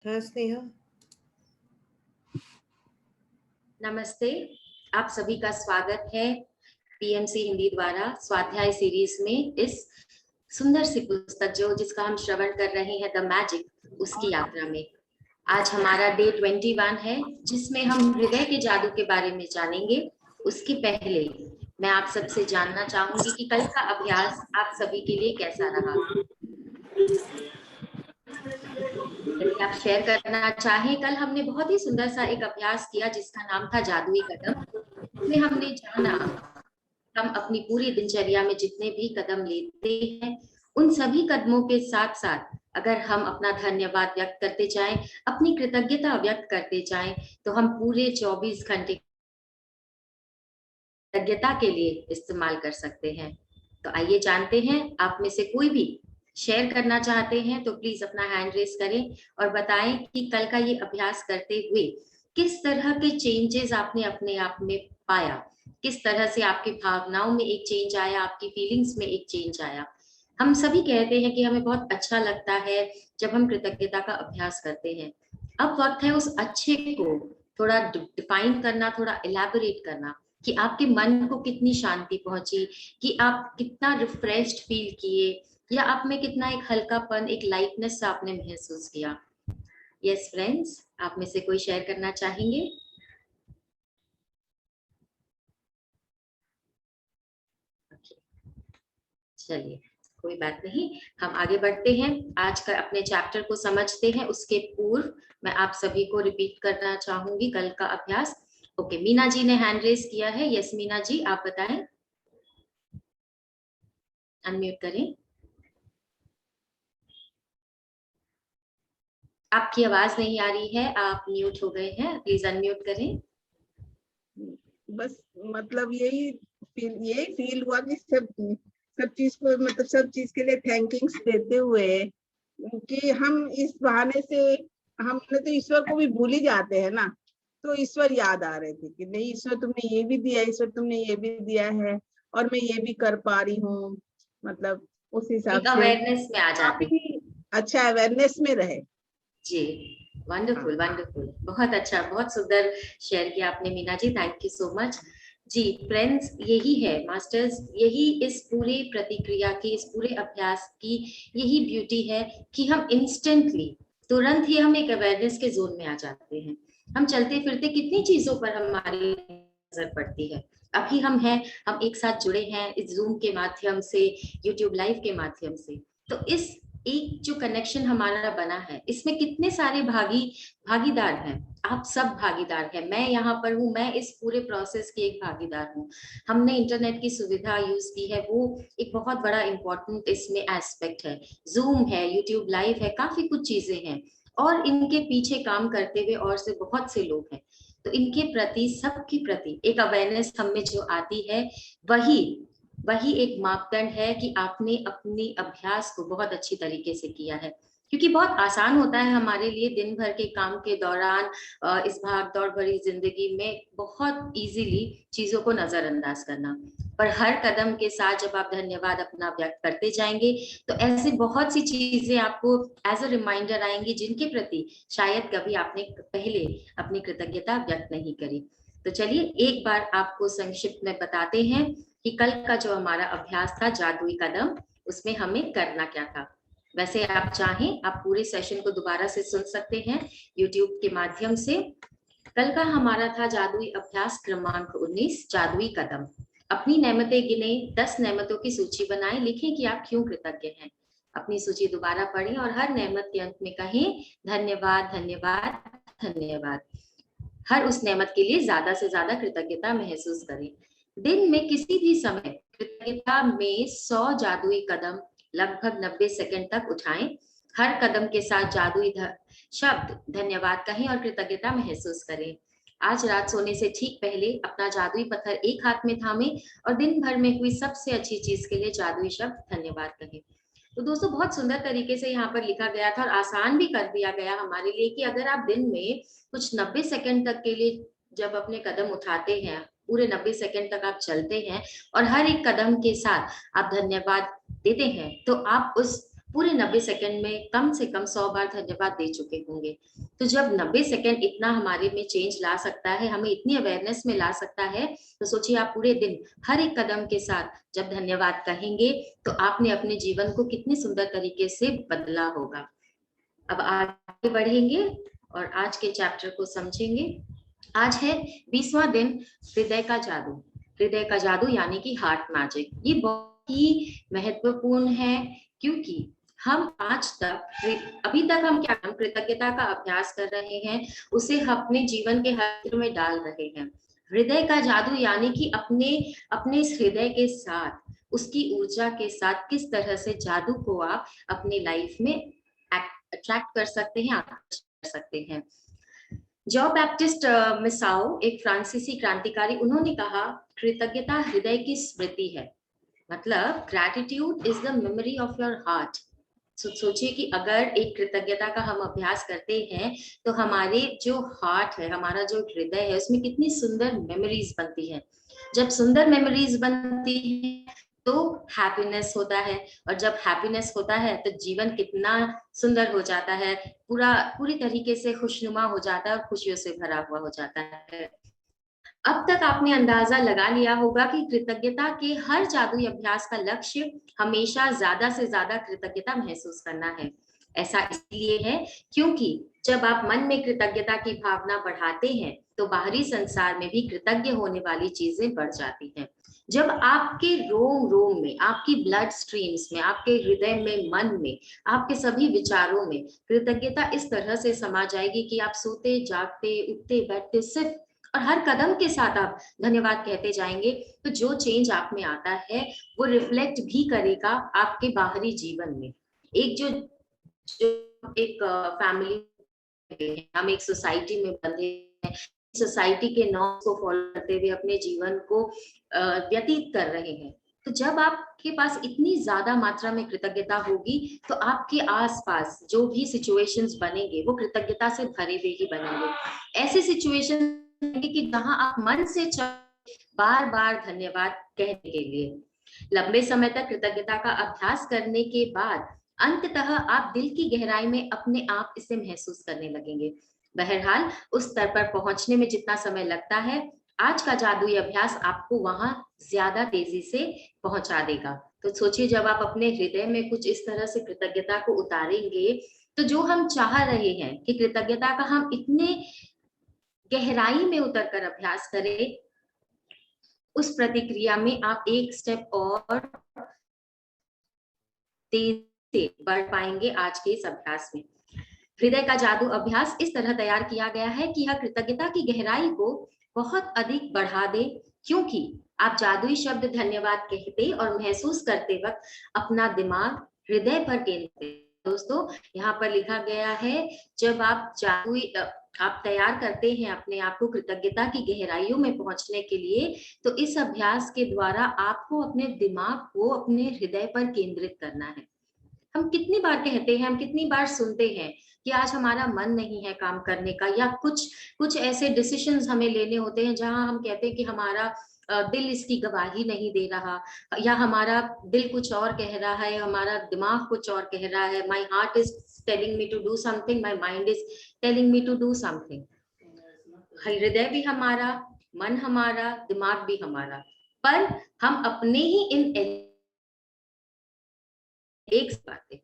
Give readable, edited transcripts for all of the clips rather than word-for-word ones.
हाँ स्नेहा। नमस्ते, आप सभी का स्वागत है पीएमसी हिंदी द्वारा स्वाध्याय सीरीज में इस सुंदर सी पुस्तक जिसका हम श्रवण कर रहे हैं द मैजिक उसकी यात्रा में। आज हमारा डे 21 है जिसमें हम हृदय के जादू के बारे में जानेंगे। उसके पहले मैं आप सबसे जानना चाहूंगी कि कल का अभ्यास आप सभी के लिए कैसा रहा। यदि आप शेयर करना चाहें, कल हमने बहुत ही सुंदर सा एक अभ्यास किया जिसका नाम था जादुई कदम। इसमें हमने जाना हम अपनी पूरी दिनचर्या में जितने भी कदम लेते हैं उन सभी कदमों के साथ साथ अगर हम अपना धन्यवाद व्यक्त करते जाएं, अपनी कृतज्ञता व्यक्त करते जाएं, तो हम पूरे 24 घंटे कृतज्ञता के लिए इस्तेमाल कर सकते हैं। तो आइए जानते हैं, आप में से कोई भी शेयर करना चाहते हैं तो प्लीज अपना हैंड रेस करें और बताएं कि कल का ये अभ्यास करते हुए किस तरह के चेंजेस आपने अपने आप में पाया, किस तरह से आपकी भावनाओं में एक चेंज आया, आपकी फीलिंग्स में एक चेंज आया। हम सभी कहते हैं कि हमें बहुत अच्छा लगता है जब हम कृतज्ञता का अभ्यास करते हैं। अब वक्त है उस अच्छे को थोड़ा डिफाइन करना, थोड़ा इलैबोरेट करना कि आपके मन को कितनी शांति पहुंची, कि आप कितना रिफ्रेश्ड फील किए, या आप में कितना एक हल्कापन, एक लाइटनेस आपने महसूस किया। यस फ्रेंड्स, आप में से कोई शेयर करना चाहेंगे? चलिए, कोई बात नहीं, हम आगे बढ़ते हैं। आज का अपने चैप्टर को समझते हैं। उसके पूर्व मैं आप सभी को रिपीट करना चाहूंगी कल का अभ्यास। ओके, मीना जी ने हैंड रेस किया है। यस मीना जी, आप बताएं, अनम्यूट करें। आपकी आवाज नहीं आ रही है, आप म्यूट हो गए हैं, प्लीज अनम्यूट करें। बस मतलब यही फील हुआ कि सब चीज को, मतलब सब चीज के लिए थैंकिंग्स देते हुए कि हम इस बहाने से हमने तो ईश्वर को भी भूल ही जाते हैं ना, तो ईश्वर याद आ रहे थे कि नहीं ईश्वर तुमने ये भी दिया, ईश्वर तुमने ये भी दिया है और मैं ये भी कर पा रही हूँ। मतलब उस हिसाब एक से अवेयरनेस में आ जाती। काफी अच्छा अवेयरनेस में रहे जी, वंडरफुल वंडरफुल, बहुत अच्छा, बहुत सुंदर शेयर किया आपने Meena ji, thank you so much. जी फ्रेंड्स, यही है मास्टर्स, यही इस पूरे प्रतिक्रिया की, इस पूरे अभ्यास की यही ब्यूटी है कि हम इंस्टेंटली, तुरंत ही हम एक अवेयरनेस के जोन में आ जाते हैं। हम चलते फिरते कितनी चीजों पर हमारी नजर पड़ती है। अभी हम हैं, हम एक साथ जुड़े हैं इस जूम के माध्यम से, यूट्यूब लाइव के माध्यम से। तो इस एक जो कनेक्शन हमारा बना है, इसमें कितने सारे भागीदार हैं। आप सब भागीदार हैं, मैं यहाँ पर हूँ, मैं इस पूरे प्रोसेस की एक भागीदार हूँ। हमने इंटरनेट की सुविधा यूज की है, वो एक बहुत बड़ा इंपॉर्टेंट इसमें एस्पेक्ट है। जूम है, यूट्यूब लाइव है, काफी कुछ चीजें हैं और इनके पीछे काम करते हुए और से बहुत से लोग हैं। तो इनके प्रति, सबके प्रति एक अवेयरनेस हम में जो आती है, वही वही एक मापदंड है कि आपने अपने अभ्यास को बहुत अच्छी तरीके से किया है। क्योंकि बहुत आसान होता है हमारे लिए दिन भर के काम के दौरान इस भाग दौड़ भरी जिंदगी में बहुत इजीली चीजों को नजरअंदाज करना, पर हर कदम के साथ जब आप धन्यवाद अपना व्यक्त करते जाएंगे तो ऐसे बहुत सी चीजें आपको एज अ रिमाइंडर आएंगी जिनके प्रति शायद कभी आपने पहले अपनी कृतज्ञता व्यक्त नहीं करी। तो चलिए एक बार आपको संक्षिप्त में बताते हैं कि कल का जो हमारा अभ्यास था जादुई कदम, उसमें हमें करना क्या था। वैसे आप चाहें आप पूरे सेशन को दोबारा से सुन सकते हैं यूट्यूब के माध्यम से। कल का हमारा था जादुई अभ्यास क्रमांक 19, जादुई कदम। अपनी नेमतें गिने, 10 नेमतों की सूची बनाएं, लिखें कि आप क्यों कृतज्ञ हैं। अपनी सूची दोबारा पढ़ें और हर नेमत के अंत में कहें धन्यवाद धन्यवाद धन्यवाद। हर उस नेमत के लिए ज्यादा से ज्यादा कृतज्ञता महसूस करें। दिन में किसी भी समय कृतज्ञता में 100 जादुई कदम लगभग 90 सेकंड तक उठाएं। हर कदम के साथ जादुई शब्द धन्यवाद कहें और कृतज्ञता महसूस करें। आज रात सोने से ठीक पहले अपना जादुई पत्थर एक हाथ में थामें और दिन भर में हुई सबसे अच्छी चीज के लिए जादुई शब्द धन्यवाद कहें। तो दोस्तों बहुत सुंदर तरीके से यहाँ पर लिखा गया था और आसान भी कर दिया गया हमारे लिए कि अगर आप दिन में कुछ 90 सेकंड तक के लिए जब अपने कदम उठाते हैं, पूरे 90 सेकंड तक आप चलते हैं और हर एक कदम के साथ आप धन्यवाद देते हैं, तो आप उस पूरे 90 सेकंड में कम से कम 100 बार धन्यवाद दे चुके होंगे। तो जब 90 सेकंड इतना हमारे में चेंज ला सकता है, हमें इतनी अवेयरनेस में ला सकता है, तो सोचिए आप पूरे दिन हर एक कदम के साथ जब धन्यवाद कहेंगे तो आपने अपने जीवन को कितने सुंदर तरीके से बदला होगा। अब आगे बढ़ेंगे और आज के चैप्टर को समझेंगे। आज है 20वां दिन, हृदय का जादू। हृदय का जादू यानी कि हार्ट मैजिक। ये बहुत ही महत्वपूर्ण है क्योंकि हम आज तक अभी तक हम क्या, हम कृतज्ञता का अभ्यास कर रहे हैं, उसे हम अपने जीवन के हर क्षेत्र में डाल रहे हैं। हृदय का जादू यानी कि अपने अपने इस हृदय के साथ, उसकी ऊर्जा के साथ किस तरह से जादू को आप अपनी लाइफ में अट्रैक्ट कर सकते हैं, आकर्षित कर सकते हैं। जॉन बैप्टिस्ट मिसाओ, एक फ्रांसीसी क्रांतिकारी, उन्होंने कहा कृतज्ञता हृदय की स्मृति है। मतलब gratitude is the memory of your heart. सोचिए कि अगर एक कृतज्ञता का हम अभ्यास करते हैं तो हमारे जो हार्ट है, हमारा जो हृदय है, उसमें कितनी सुंदर मेमोरीज बनती है। जब सुंदर मेमोरीज बनती है तो हैप्पीनेस होता है, और जब हैप्पीनेस होता है तो जीवन कितना सुंदर हो जाता है, पूरी तरीके से खुशनुमा हो जाता है और खुशियों से भरा हुआ हो जाता है। अब तक आपने अंदाजा लगा लिया होगा कि कृतज्ञता के हर जादुई अभ्यास का लक्ष्य हमेशा ज्यादा से ज्यादा कृतज्ञता महसूस करना है। ऐसा इसलिए है क्योंकि जब आप मन में कृतज्ञता की भावना बढ़ाते हैं तो बाहरी संसार में भी कृतज्ञ होने वाली चीजें बढ़ जाती हैं। जब आपके रोम रोम में, आपकी ब्लड स्ट्रीम्स में, आपके हृदय में, मन में, आपके सभी विचारों में कृतज्ञता इस तरह से समा जाएगी कि आप सोते जागते, उठते बैठते सिर्फ और हर कदम के साथ आप धन्यवाद कहते जाएंगे, तो जो चेंज आप में आता है वो रिफ्लेक्ट भी करेगा आपके बाहरी जीवन में। एक जो एक फैमिली, हम एक सोसाइटी में बंधे हैं, सोसाइटी के नॉर्म्स को फॉलो करते हुए अपने जीवन को व्यतीत कर रहे हैं। तो जब आपके पास इतनी ज्यादा मात्रा में कृतज्ञता होगी तो आपके आसपास जो भी सिचुएशंस बनेंगे वो कृतज्ञता से भरे हुए ही बनेंगे। ऐसे सिचुएशन कि जहां आप मन से बार बार धन्यवाद कहने के लिए। लंबे समय तक कृतज्ञता का अभ्यास करने के बाद अंततः आप दिल की गहराई में अपने आप इसे महसूस करने लगेंगे। बहरहाल उस स्तर पर पहुंचने में जितना समय लगता है, आज का जादुई अभ्यास आपको वहां ज्यादा तेजी से पहुंचा देगा। तो सोचिए जब आप अपने हृदय में कुछ इस तरह से कृतज्ञता को उतारेंगे तो जो हम चाह रहे हैं कि कृतज्ञता का हम इतने गहराई में उतरकर अभ्यास करें, उस प्रतिक्रिया में आप एक स्टेप और तेज से बढ़ पाएंगे आज के इस अभ्यास में। हृदय का जादू अभ्यास इस तरह तैयार किया गया है कि यह कृतज्ञता की गहराई को बहुत अधिक बढ़ा दे, क्योंकि आप जादुई शब्द धन्यवाद कहते और महसूस करते वक्त अपना दिमाग हृदय पर केंद्रित। दोस्तों यहाँ पर लिखा गया है, जब आप जादुई आप तैयार करते हैं अपने आप को कृतज्ञता की गहराइयों में पहुंचने के लिए, तो इस अभ्यास के द्वारा आपको अपने दिमाग को अपने हृदय पर केंद्रित करना है। हम कितनी बार कहते हैं, हम कितनी बार सुनते हैं कि आज हमारा मन नहीं है काम करने का, या कुछ ऐसे डिसीजंस हमें लेने होते हैं जहां हम कहते हैं कि हमारा दिल इसकी गवाही नहीं दे रहा, या हमारा दिल कुछ और कह रहा है, हमारा दिमाग कुछ और कह रहा है। My heart is telling me to do something, my mind is telling me to do something. हृदय भी हमारा, मन हमारा, दिमाग भी हमारा, पर हम अपने ही इन एक बातें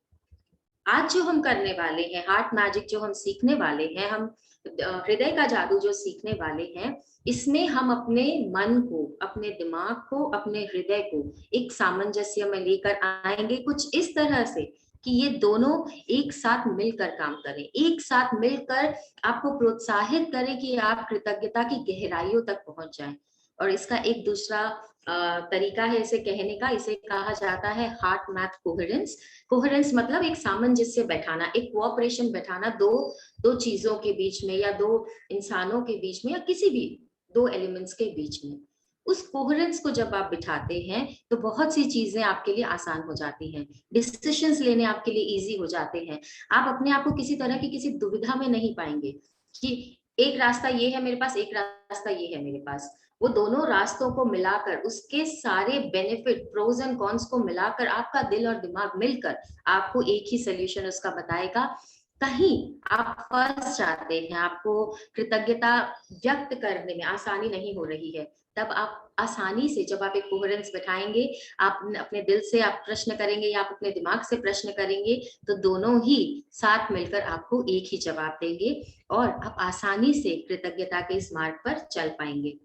आज जो हम करने वाले हैं, हार्ट मैजिक जो हम सीखने वाले हैं, हम हृदय का जादू जो सीखने वाले हैं, इसमें हम अपने मन को, अपने दिमाग को, अपने हृदय को एक सामंजस्य में लेकर आएंगे, कुछ इस तरह से कि ये दोनों एक साथ मिलकर काम करें, एक साथ मिलकर आपको प्रोत्साहित करें कि आप कृतज्ञता की गहराइयों तक पहुंच जाएं। और इसका एक दूसरा तरीका है इसे कहने का, इसे कहा जाता है हार्ट मैथ कोहेरेंस। कोहेरेंस मतलब एक सामंजस्य बैठाना, एक कोऑपरेशन बैठाना दो चीजों के बीच में, या दो इंसानों के बीच में, या किसी भी दो एलिमेंट्स के बीच में। उस कोहेरेंस को जब आप बिठाते हैं तो बहुत सी चीजें आपके लिए आसान हो जाती हैं, डिसीजंस लेने आपके लिए इजी हो जाते हैं। आप अपने आप को किसी तरह की किसी दुविधा में नहीं पाएंगे कि एक रास्ता ये है मेरे पास, एक रास्ता ये है मेरे पास। वो दोनों रास्तों को मिलाकर, उसके सारे बेनिफिट, प्रोज एंड कॉन्स को मिलाकर आपका दिल और दिमाग मिलकर आपको एक ही सोल्यूशन उसका बताएगा। कहीं आप फंस जाते हैं, आपको कृतज्ञता व्यक्त करने में आसानी नहीं हो रही है, तब आप आसानी से, जब आप एक कोहेरेंस बैठाएंगे, आप अपने दिल से आप प्रश्न करेंगे या आप अपने दिमाग से प्रश्न करेंगे, तो दोनों ही साथ मिलकर आपको एक ही जवाब देंगे और आप आसानी से कृतज्ञता के इस मार्ग पर चल पाएंगे।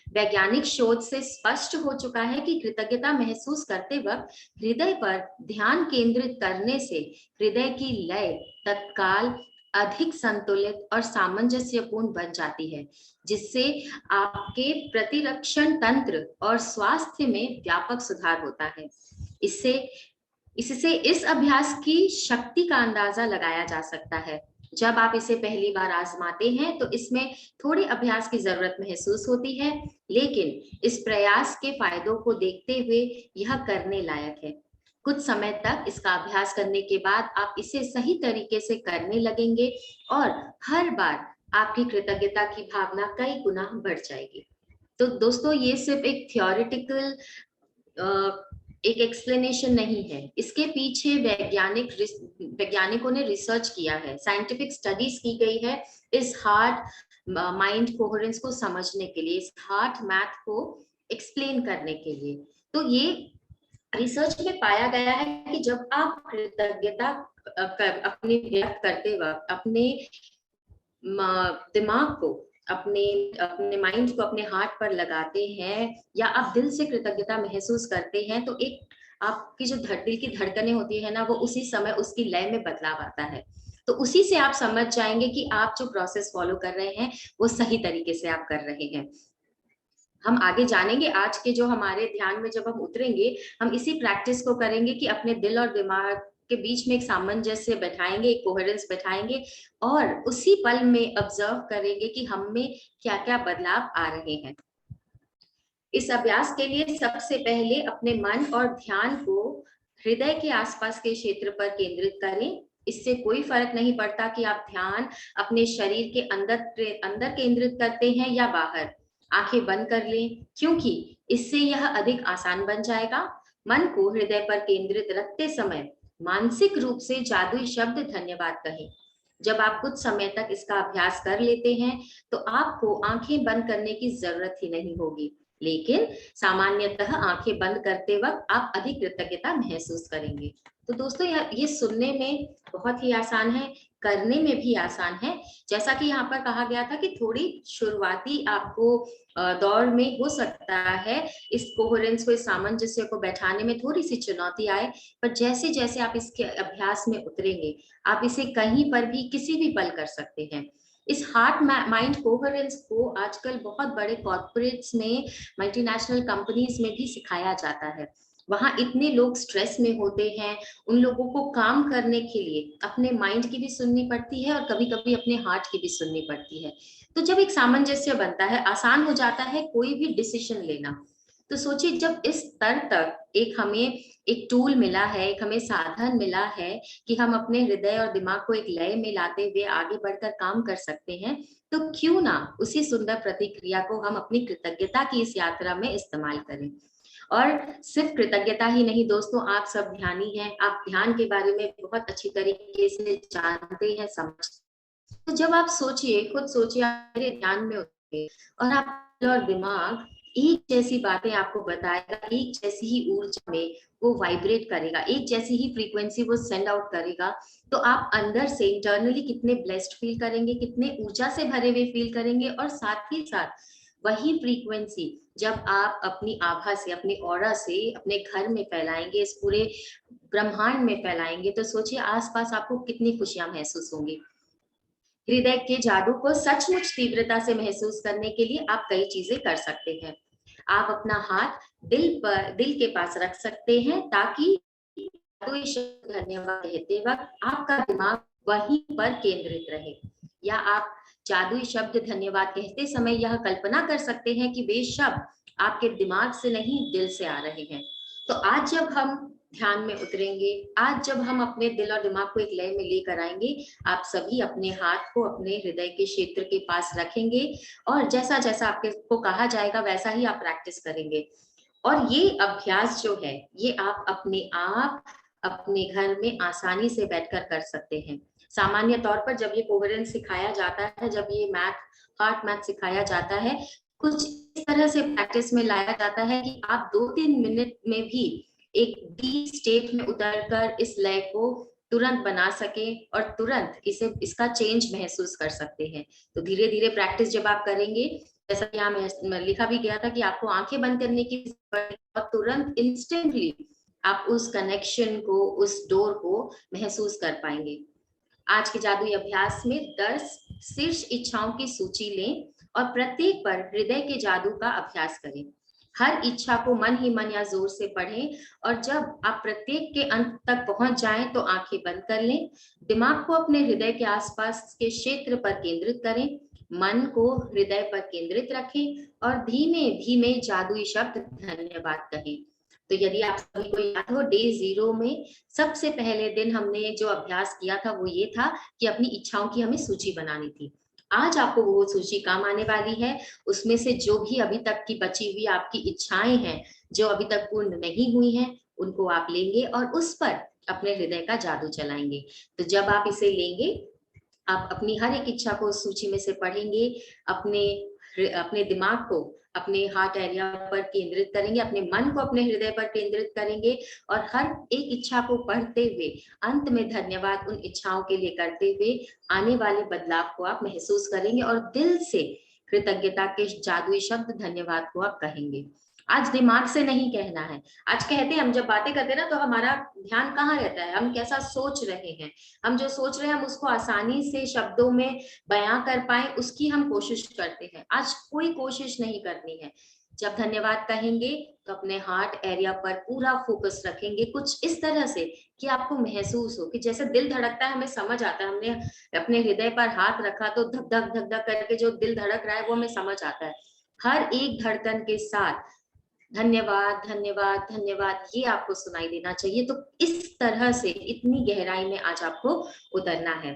वैज्ञानिक शोध से स्पष्ट हो चुका है कि कृतज्ञता महसूस करते वक्त हृदय पर ध्यान केंद्रित करने से हृदय की लय तत्काल अधिक संतुलित और सामंजस्यपूर्ण बन जाती है, जिससे आपके प्रतिरक्षण तंत्र और स्वास्थ्य में व्यापक सुधार होता है। इससे इस अभ्यास की शक्ति का अंदाजा लगाया जा सकता है। जब आप इसे पहली बार आजमाते हैं तो इसमें थोड़ी अभ्यास की जरूरत महसूस होती है, लेकिन इस प्रयास के फायदों को देखते हुए यह करने लायक है। कुछ समय तक इसका अभ्यास करने के बाद आप इसे सही तरीके से करने लगेंगे और हर बार आपकी कृतज्ञता की भावना कई गुना बढ़ जाएगी। तो दोस्तों, ये सिर्फ एक थियोरेटिकल एक एक्सप्लेनेशन नहीं है, इसके पीछे वैज्ञानिकों ने रिसर्च किया है, साइंटिफिक स्टडीज की गई है इस हार्ट माइंड कोहेरेंस को समझने के लिए, इस हार्ट मैथ को एक्सप्लेन करने के लिए। तो ये रिसर्च में पाया गया है कि जब आप कृतज्ञता अपने व्यक्त करते वक्त अपने दिमाग को, अपने अपने माइंड को अपने हार्ट पर लगाते हैं या आप दिल से कृतज्ञता महसूस करते हैं, तो एक आपकी जो दिल की धड़कनें होती है ना, वो उसी समय उसकी लय में बदलाव आता है। तो उसी से आप समझ जाएंगे कि आप जो प्रोसेस फॉलो कर रहे हैं वो सही तरीके से आप कर रहे हैं। हम आगे जानेंगे, आज के जो हमारे ध्यान में जब हम उतरेंगे, हम इसी प्रैक्टिस को करेंगे कि अपने दिल और दिमाग के बीच में एक सामंजस्य बैठाएंगे, एक कोहेरेंस बैठाएंगे और उसी पल में ऑब्जर्व करेंगे कि हम में क्या क्या बदलाव आ रहे हैं। इस अभ्यास के लिए सबसे पहले अपने मन और ध्यान को हृदय के आसपास के क्षेत्र पर केंद्रित करें। इससे कोई फर्क नहीं पड़ता कि आप ध्यान अपने शरीर के अंदर केंद्रित करते हैं या बाहर। आंखें बंद कर लें, क्योंकि इससे यह अधिक आसान बन जाएगा। मन को हृदय पर केंद्रित रखते समय मानसिक रूप से जादुई शब्द धन्यवाद कहें। जब आप कुछ समय तक इसका अभ्यास कर लेते हैं तो आपको आंखें बंद करने की जरूरत ही नहीं होगी, लेकिन सामान्यतः आंखें बंद करते वक्त आप अधिक कृतज्ञता महसूस करेंगे। तो दोस्तों, ये सुनने में बहुत ही आसान है, करने में भी आसान है। जैसा कि यहाँ पर कहा गया था कि थोड़ी शुरुआती आपको दौर में हो सकता है इस कोहेरेंस को, इस सामंजस्य को बैठाने में थोड़ी सी चुनौती आए, पर जैसे जैसे आप इसके अभ्यास में उतरेंगे, आप इसे कहीं पर भी किसी भी पल कर सकते हैं। इस हार्ट माइंड कोहेरेंस को आजकल बहुत बड़े कॉर्पोरेट्स में, मल्टीनेशनल कंपनीज में भी सिखाया जाता है। वहां इतने लोग स्ट्रेस में होते हैं, उन लोगों को काम करने के लिए अपने माइंड की भी सुननी पड़ती है और कभी कभी अपने हार्ट की भी सुननी पड़ती है। तो जब एक सामंजस्य बनता है, आसान हो जाता है कोई भी डिसीजन लेना। तो सोचिए, जब इस स्तर तक हमें एक टूल मिला है, एक हमें साधन मिला है कि हम अपने हृदय और दिमाग को एक लय में लाते हुए आगे बढ़कर काम कर सकते हैं, तो क्यों ना उसी सुंदर प्रतिक्रिया को हम अपनी कृतज्ञता की इस यात्रा में इस्तेमाल करें। और सिर्फ कृतज्ञता ही नहीं दोस्तों, आप सब ध्यानी हैं, आप ध्यान के बारे में बहुत अच्छी तरीके से जानते हैं, समझते। तो जब आप सोचिए, खुद सोचिए, मेरे ध्यान में उतरिए और आप दिल और दिमाग एक जैसी बातें आपको बताएगा, एक जैसी ही ऊर्जा में वो वाइब्रेट करेगा, एक जैसी ही फ्रीक्वेंसी वो सेंड आउट करेगा। तो आप अंदर से इंटरनली कितने ब्लेस्ड फील करेंगे, कितने ऊर्जा से भरे हुए फील करेंगे, और साथ ही साथ वही फ्रीक्वेंसी जब आप अपनी आभा से, अपनी ऑरा से अपने घर में फैलाएंगे, इस पूरे ब्रह्मांड में फैलाएंगे, तो सोचिए आसपास आपको कितनी खुशियां महसूस होंगी। हृदय के जादू को सचमुच तीव्रता से महसूस करने के लिए आप कई चीजें कर सकते हैं। आप अपना हाथ दिल के पास रख सकते हैं, ताकि धन्यवाद कहते वक्त आपका दिमाग वहीं पर केंद्रित रहे। या आप जादुई शब्द धन्यवाद कहते समय यह कल्पना कर सकते हैं कि वे शब्द आपके दिमाग से नहीं, दिल से आ रहे हैं। तो आज जब हम ध्यान में उतरेंगे। आज जब हम अपने दिल और दिमाग को एक लय में लेकर आएंगे, आप सभी अपने हाथ को अपने हृदय के क्षेत्र के पास रखेंगे और जैसा जैसा आपके को कहा जाएगा वैसा ही आप प्रैक्टिस करेंगे। और ये अभ्यास जो है, ये आप अपने आप अपने घर में आसानी से बैठकर कर सकते हैं। सामान्य तौर पर जब ये कोहेरेंस सिखाया जाता है, जब ये हार्ट मैथ सिखाया जाता है, कुछ इस तरह से प्रैक्टिस में लाया जाता है कि आप 2-3 मिनट में भी एक डीप स्टेट में उतरकर इस लय को तुरंत बना सके और तुरंत इसका चेंज महसूस कर सकते हैं। तो धीरे धीरे प्रैक्टिस जब आप करेंगे, जैसा कि यहाँ लिखा भी गया था कि आपको आंखें बंद करने की और तुरंत इंस्टेंटली आप उस कनेक्शन को, उस डोर को महसूस कर पाएंगे। आज के जादुई अभ्यास में 10 शीर्ष इच्छाओं की सूची लें और प्रत्येक पर हृदय के जादू का अभ्यास करें। हर इच्छा को मन ही मन या जोर से पढ़ें और जब आप प्रत्येक के अंत तक पहुंच जाएं तो आंखें बंद कर लें। दिमाग को अपने हृदय के आसपास के क्षेत्र पर केंद्रित करें, मन को हृदय पर केंद्रित रखें और धीमे धीमे जादुई शब्द धन्यवाद कहें। तो यदि आप सभी को याद हो, डे 0 में सबसे पहले दिन हमने जो अभ्यास किया था वो ये था कि अपनी इच्छाओं की हमें सूची बनानी थी। आज आपको वो सूची काम आने वाली है। उसमें से जो भी अभी तक की बची हुई आपकी इच्छाएं हैं, जो अभी तक पूर्ण नहीं हुई हैं, उनको आप लेंगे और उस पर अपने हृदय का जादू चलाएंगे। तो जब आप इसे लेंगे, आप अपनी हर एक इच्छा को उस सूची में से पढ़ेंगे, अपने अपने दिमाग को अपने हार्ट एरिया पर केंद्रित करेंगे, अपने मन को अपने हृदय पर केंद्रित करेंगे और हर एक इच्छा को पढ़ते हुए अंत में धन्यवाद उन इच्छाओं के लिए करते हुए आने वाले बदलाव को आप महसूस करेंगे और दिल से कृतज्ञता के जादुई शब्द धन्यवाद को आप कहेंगे। आज दिमाग से नहीं कहना है। आज कहते हैं, हम जब बातें करते हैं ना, तो हमारा ध्यान कहाँ रहता है, हम कैसा सोच रहे हैं। हम जो सोच रहे हैं हम उसको आसानी से शब्दों में बयां कर पाए, उसकी हम कोशिश करते हैं। आज कोई कोशिश नहीं करनी है। जब धन्यवाद कहेंगे तो अपने हार्ट एरिया पर पूरा फोकस रखेंगे, कुछ इस तरह से कि आपको महसूस हो कि जैसे दिल धड़कता है, हमें समझ आता है। हमने अपने हृदय पर हाथ रखा तो धक धक धक धक करके जो दिल धड़क रहा है वो हमें समझ आता है। हर एक धड़कन के साथ धन्यवाद धन्यवाद धन्यवाद ये आपको सुनाई देना चाहिए। तो इस तरह से इतनी गहराई में आज आपको उतरना है।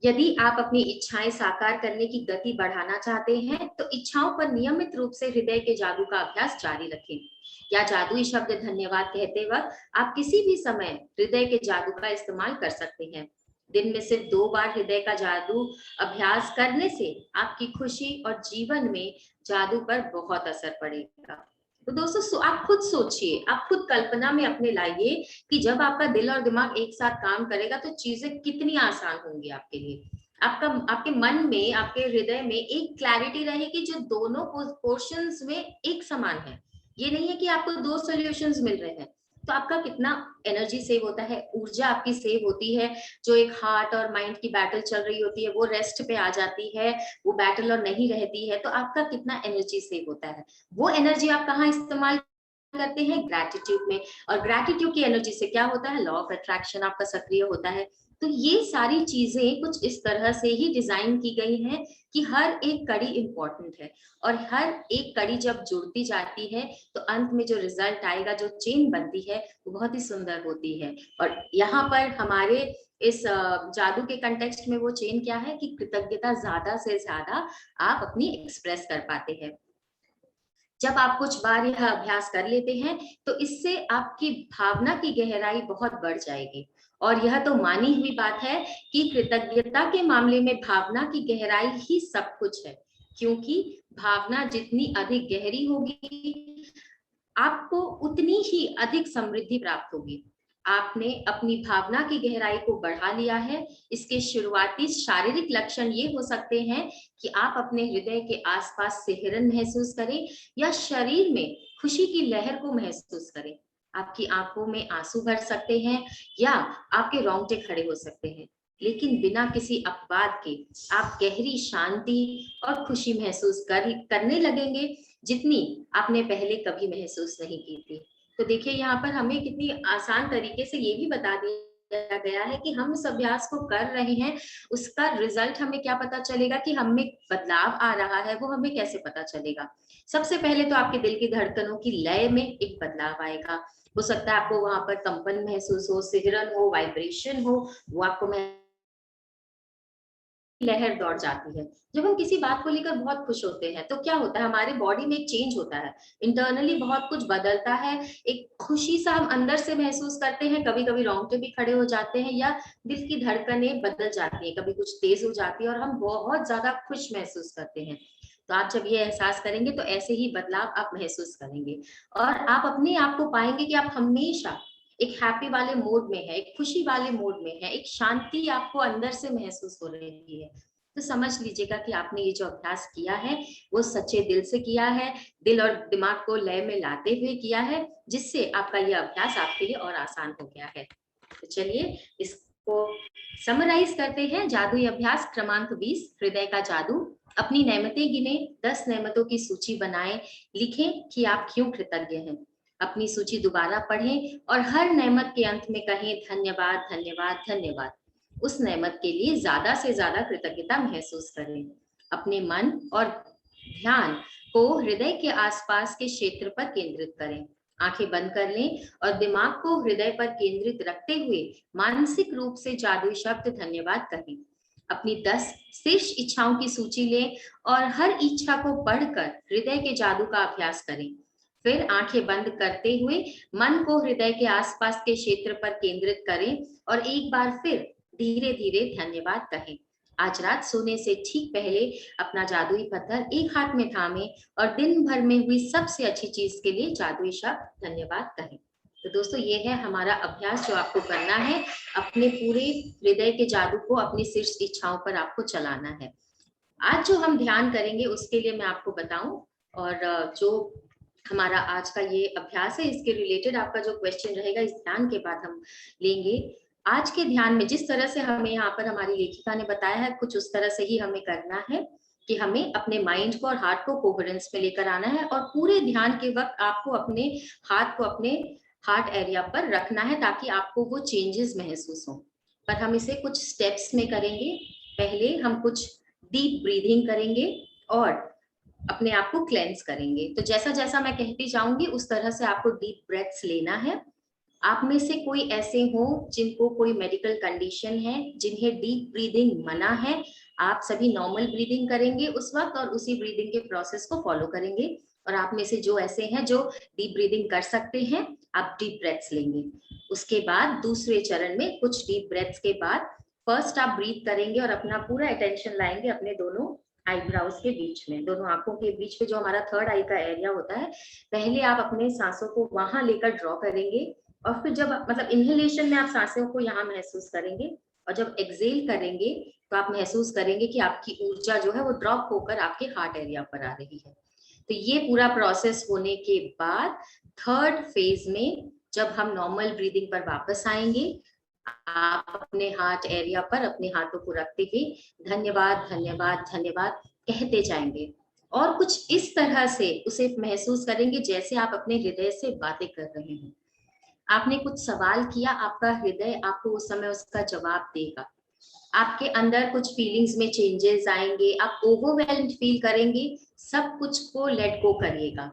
यदि आप अपनी इच्छाएं साकार करने की गति बढ़ाना चाहते हैं तो इच्छाओं पर नियमित रूप से हृदय के जादू का अभ्यास जारी रखें। या जादुई शब्द धन्यवाद कहते वक्त आप किसी भी समय हृदय के जादू का इस्तेमाल कर सकते हैं। दिन में सिर्फ 2 बार हृदय का जादू अभ्यास करने से आपकी खुशी और जीवन में जादू पर बहुत असर पड़ेगा। तो दोस्तों, आप खुद सोचिए, आप खुद कल्पना में अपने लाइए कि जब आपका दिल और दिमाग एक साथ काम करेगा तो चीजें कितनी आसान होंगी आपके लिए। आपके मन में, आपके हृदय में एक क्लैरिटी रहेगी जो दोनों पोर्शंस में एक समान है। ये नहीं है कि आपको 2 सॉल्यूशंस मिल रहे हैं। तो आपका कितना एनर्जी सेव होता है, ऊर्जा आपकी सेव होती है। जो एक हार्ट और माइंड की बैटल चल रही होती है वो रेस्ट पे आ जाती है, वो बैटल और नहीं रहती है। तो आपका कितना एनर्जी सेव होता है। वो एनर्जी आप कहाँ इस्तेमाल करते हैं? ग्रैटिट्यूड में। और ग्रैटिट्यूड की एनर्जी से क्या होता है? लॉ ऑफ अट्रैक्शन आपका सक्रिय होता है। तो ये सारी चीजें कुछ इस तरह से ही डिजाइन की गई हैं कि हर एक कड़ी इंपॉर्टेंट है और हर एक कड़ी जब जुड़ती जाती है तो अंत में जो रिजल्ट आएगा, जो चेन बनती है, वो बहुत ही सुंदर होती है। और यहाँ पर हमारे इस जादू के कंटेक्स्ट में वो चेन क्या है कि कृतज्ञता ज्यादा से ज्यादा आप अपनी एक्सप्रेस कर पाते हैं। जब आप कुछ बार यह अभ्यास कर लेते हैं तो इससे आपकी भावना की गहराई बहुत बढ़ जाएगी। और यह तो मानी हुई बात है कि कृतज्ञता के मामले में भावना की गहराई ही सब कुछ है, क्योंकि भावना जितनी अधिक गहरी होगी आपको उतनी ही अधिक समृद्धि प्राप्त होगी। आपने अपनी भावना की गहराई को बढ़ा लिया है। इसके शुरुआती शारीरिक लक्षण ये हो सकते हैं कि आप अपने हृदय के आसपास सिहरन महसूस करें या शरीर में खुशी की लहर को महसूस करें। आपकी आंखों में आंसू भर सकते हैं या आपके रोंगटे खड़े हो सकते हैं, लेकिन बिना किसी अपवाद के आप गहरी शांति और खुशी महसूस करने लगेंगे जितनी आपने पहले कभी महसूस नहीं की थी। तो देखिए, यहाँ पर हमें कितनी आसान तरीके से ये भी बता दिया गया है कि हम इस अभ्यास को कर रहे हैं, उसका रिजल्ट हमें क्या पता चलेगा कि हम में बदलाव आ रहा है, वो हमें कैसे पता चलेगा। सबसे पहले तो आपके दिल की धड़कनों की लय में एक बदलाव आएगा। हो सकता है आपको वहां पर कंपन महसूस हो, सिहरन हो, वाइब्रेशन हो, वो आपको लहर दौड़ जाती है। जब हम किसी बात को लेकर बहुत खुश होते हैं तो क्या होता है, हमारे बॉडी में एक चेंज होता है, इंटरनली बहुत कुछ बदलता है, एक खुशी सा हम अंदर से महसूस करते हैं, कभी कभी रोंगटे भी खड़े हो जाते हैं या दिल की धड़कनें बदल जाती है, कभी कुछ तेज हो जाती है और हम बहुत ज्यादा खुश महसूस करते हैं। तो आप जब ये एहसास करेंगे तो ऐसे ही बदलाव आप महसूस करेंगे और आप अपने आप को पाएंगे कि आप हमेशा एक हैप्पी वाले मोड में है, एक खुशी वाले मोड में है, एक शांति आपको अंदर से महसूस हो रही है। तो समझ लीजिएगा कि आपने ये जो अभ्यास किया है वो सच्चे दिल से किया है, दिल और दिमाग को लय में लाते हुए किया है, जिससे आपका ये अभ्यास आपके लिए और आसान हो गया है। तो चलिए इसको समराइज करते हैं। जादुई अभ्यास क्रमांक 20, हृदय का जादू। अपनी नेमतें गिने, 10 नेमतों की सूची बनाएं, लिखें कि आप क्यों कृतज्ञ हैं। अपनी सूची दोबारा पढ़ें और हर नेमत के अंत में कहें धन्यवाद धन्यवाद धन्यवाद। उस नेमत के लिए ज्यादा से ज्यादा कृतज्ञता महसूस करें। अपने मन और ध्यान को हृदय के आसपास के क्षेत्र पर केंद्रित करें। आंखें बंद कर लें और दिमाग को हृदय पर केंद्रित रखते हुए मानसिक रूप से जादुई शब्द धन्यवाद कहें। अपनी 10 शीर्ष इच्छाओं की सूची लें और हर इच्छा को पढ़कर हृदय के जादू का अभ्यास करें। फिर आंखें बंद करते हुए मन को हृदय के आसपास के क्षेत्र पर केंद्रित करें और एक बार फिर धीरे धीरे धन्यवाद कहें। आज रात सोने से ठीक पहले अपना जादुई पत्थर एक हाथ में थामें और दिन भर में हुई सबसे अच्छी चीज के लिए जादुई शब्द धन्यवाद कहें। तो दोस्तों ये है हमारा अभ्यास जो आपको करना है, अपने पूरे हृदय के जादू को अपनी शीर्ष इच्छाओं पर आपको चलाना है। आज जो हम ध्यान करेंगे उसके लिए मैं आपको बताऊं, और जो हमारा आज का ये अभ्यास है इसके रिलेटेड आपका जो क्वेश्चन रहेगा इस ध्यान के बाद हम लेंगे। आज के ध्यान में जिस तरह से हमें यहाँ पर हमारी लेखिका ने बताया है कुछ उस तरह से ही हमें करना है कि हमें अपने माइंड को और हार्ट को कोहेरेंस में लेकर आना है और पूरे ध्यान के वक्त आपको अपने हाथ को अपने हार्ट एरिया पर रखना है ताकि आपको वो चेंजेस महसूस हो। पर हम इसे कुछ स्टेप्स में करेंगे। पहले हम कुछ डीप ब्रीदिंग करेंगे और अपने आप को क्लेंस करेंगे। तो जैसा जैसा मैं कहती जाऊंगी उस तरह से आपको डीप ब्रेथ्स लेना है। आप में से कोई ऐसे हो जिनको कोई मेडिकल कंडीशन है, जिन्हें डीप ब्रीदिंग मना है, आप सभी नॉर्मल ब्रीदिंग करेंगे उस वक्त और उसी ब्रीदिंग के प्रोसेस को फॉलो करेंगे। और आप में से जो ऐसे हैं जो डीप ब्रीदिंग कर सकते हैं, आप डीप ब्रेथ्स लेंगे। उसके बाद दूसरे चरण में कुछ डीप ब्रेथ्स के बाद फर्स्ट आप ब्रीथ करेंगे और अपना पूरा अटेंशन लाएंगे अपने दोनों आईब्राउज के बीच में, दोनों आंखों के बीच में जो हमारा थर्ड आई का एरिया होता है। पहले आप अपने सांसों को वहां लेकर ड्रॉ करेंगे और फिर जब मतलब इनहेलेशन में आप सांसों को यहाँ महसूस करेंगे और जब एक्सेल करेंगे तो आप महसूस करेंगे कि आपकी ऊर्जा जो है वो ड्रॉप होकर आपके हार्ट एरिया पर आ रही है। तो ये पूरा प्रोसेस होने के बाद थर्ड फेज में जब हम नॉर्मल ब्रीदिंग पर वापस आएंगे, आप अपने हार्ट एरिया पर अपने हाथों को रखते हुए धन्यवाद धन्यवाद धन्यवाद कहते जाएंगे और कुछ इस तरह से उसे महसूस करेंगे जैसे आप अपने हृदय से बातें कर रहे हैं। आपने कुछ सवाल किया, आपका हृदय आपको उस समय उसका जवाब देगा। आपके अंदर कुछ फीलिंग्स में चेंजेस आएंगे, आप ओवरवेल्म्ड फील करेंगे, सब कुछ को लेट गो करिएगा।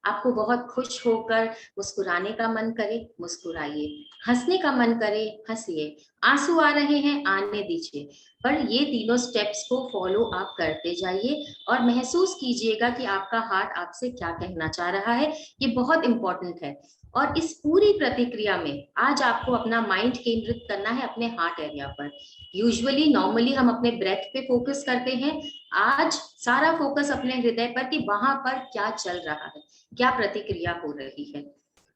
आपको बहुत खुश होकर मुस्कुराने का मन करे, मुस्कुराइए, हंसने का मन करे, हंसिए, आंसू आ रहे हैं आने दीजिए। पर ये तीनों स्टेप्स को फॉलो आप करते जाइए और महसूस कीजिएगा कि आपका हार्ट आपसे क्या कहना चाह रहा है। ये बहुत इंपॉर्टेंट है। और इस पूरी प्रतिक्रिया में आज आपको अपना माइंड केंद्रित करना है अपने हार्ट एरिया पर। यूजुअली नॉर्मली हम अपने ब्रेथ पे फोकस करते हैं, आज सारा फोकस अपने हृदय पर कि वहां पर क्या चल रहा है, क्या प्रतिक्रिया हो रही है।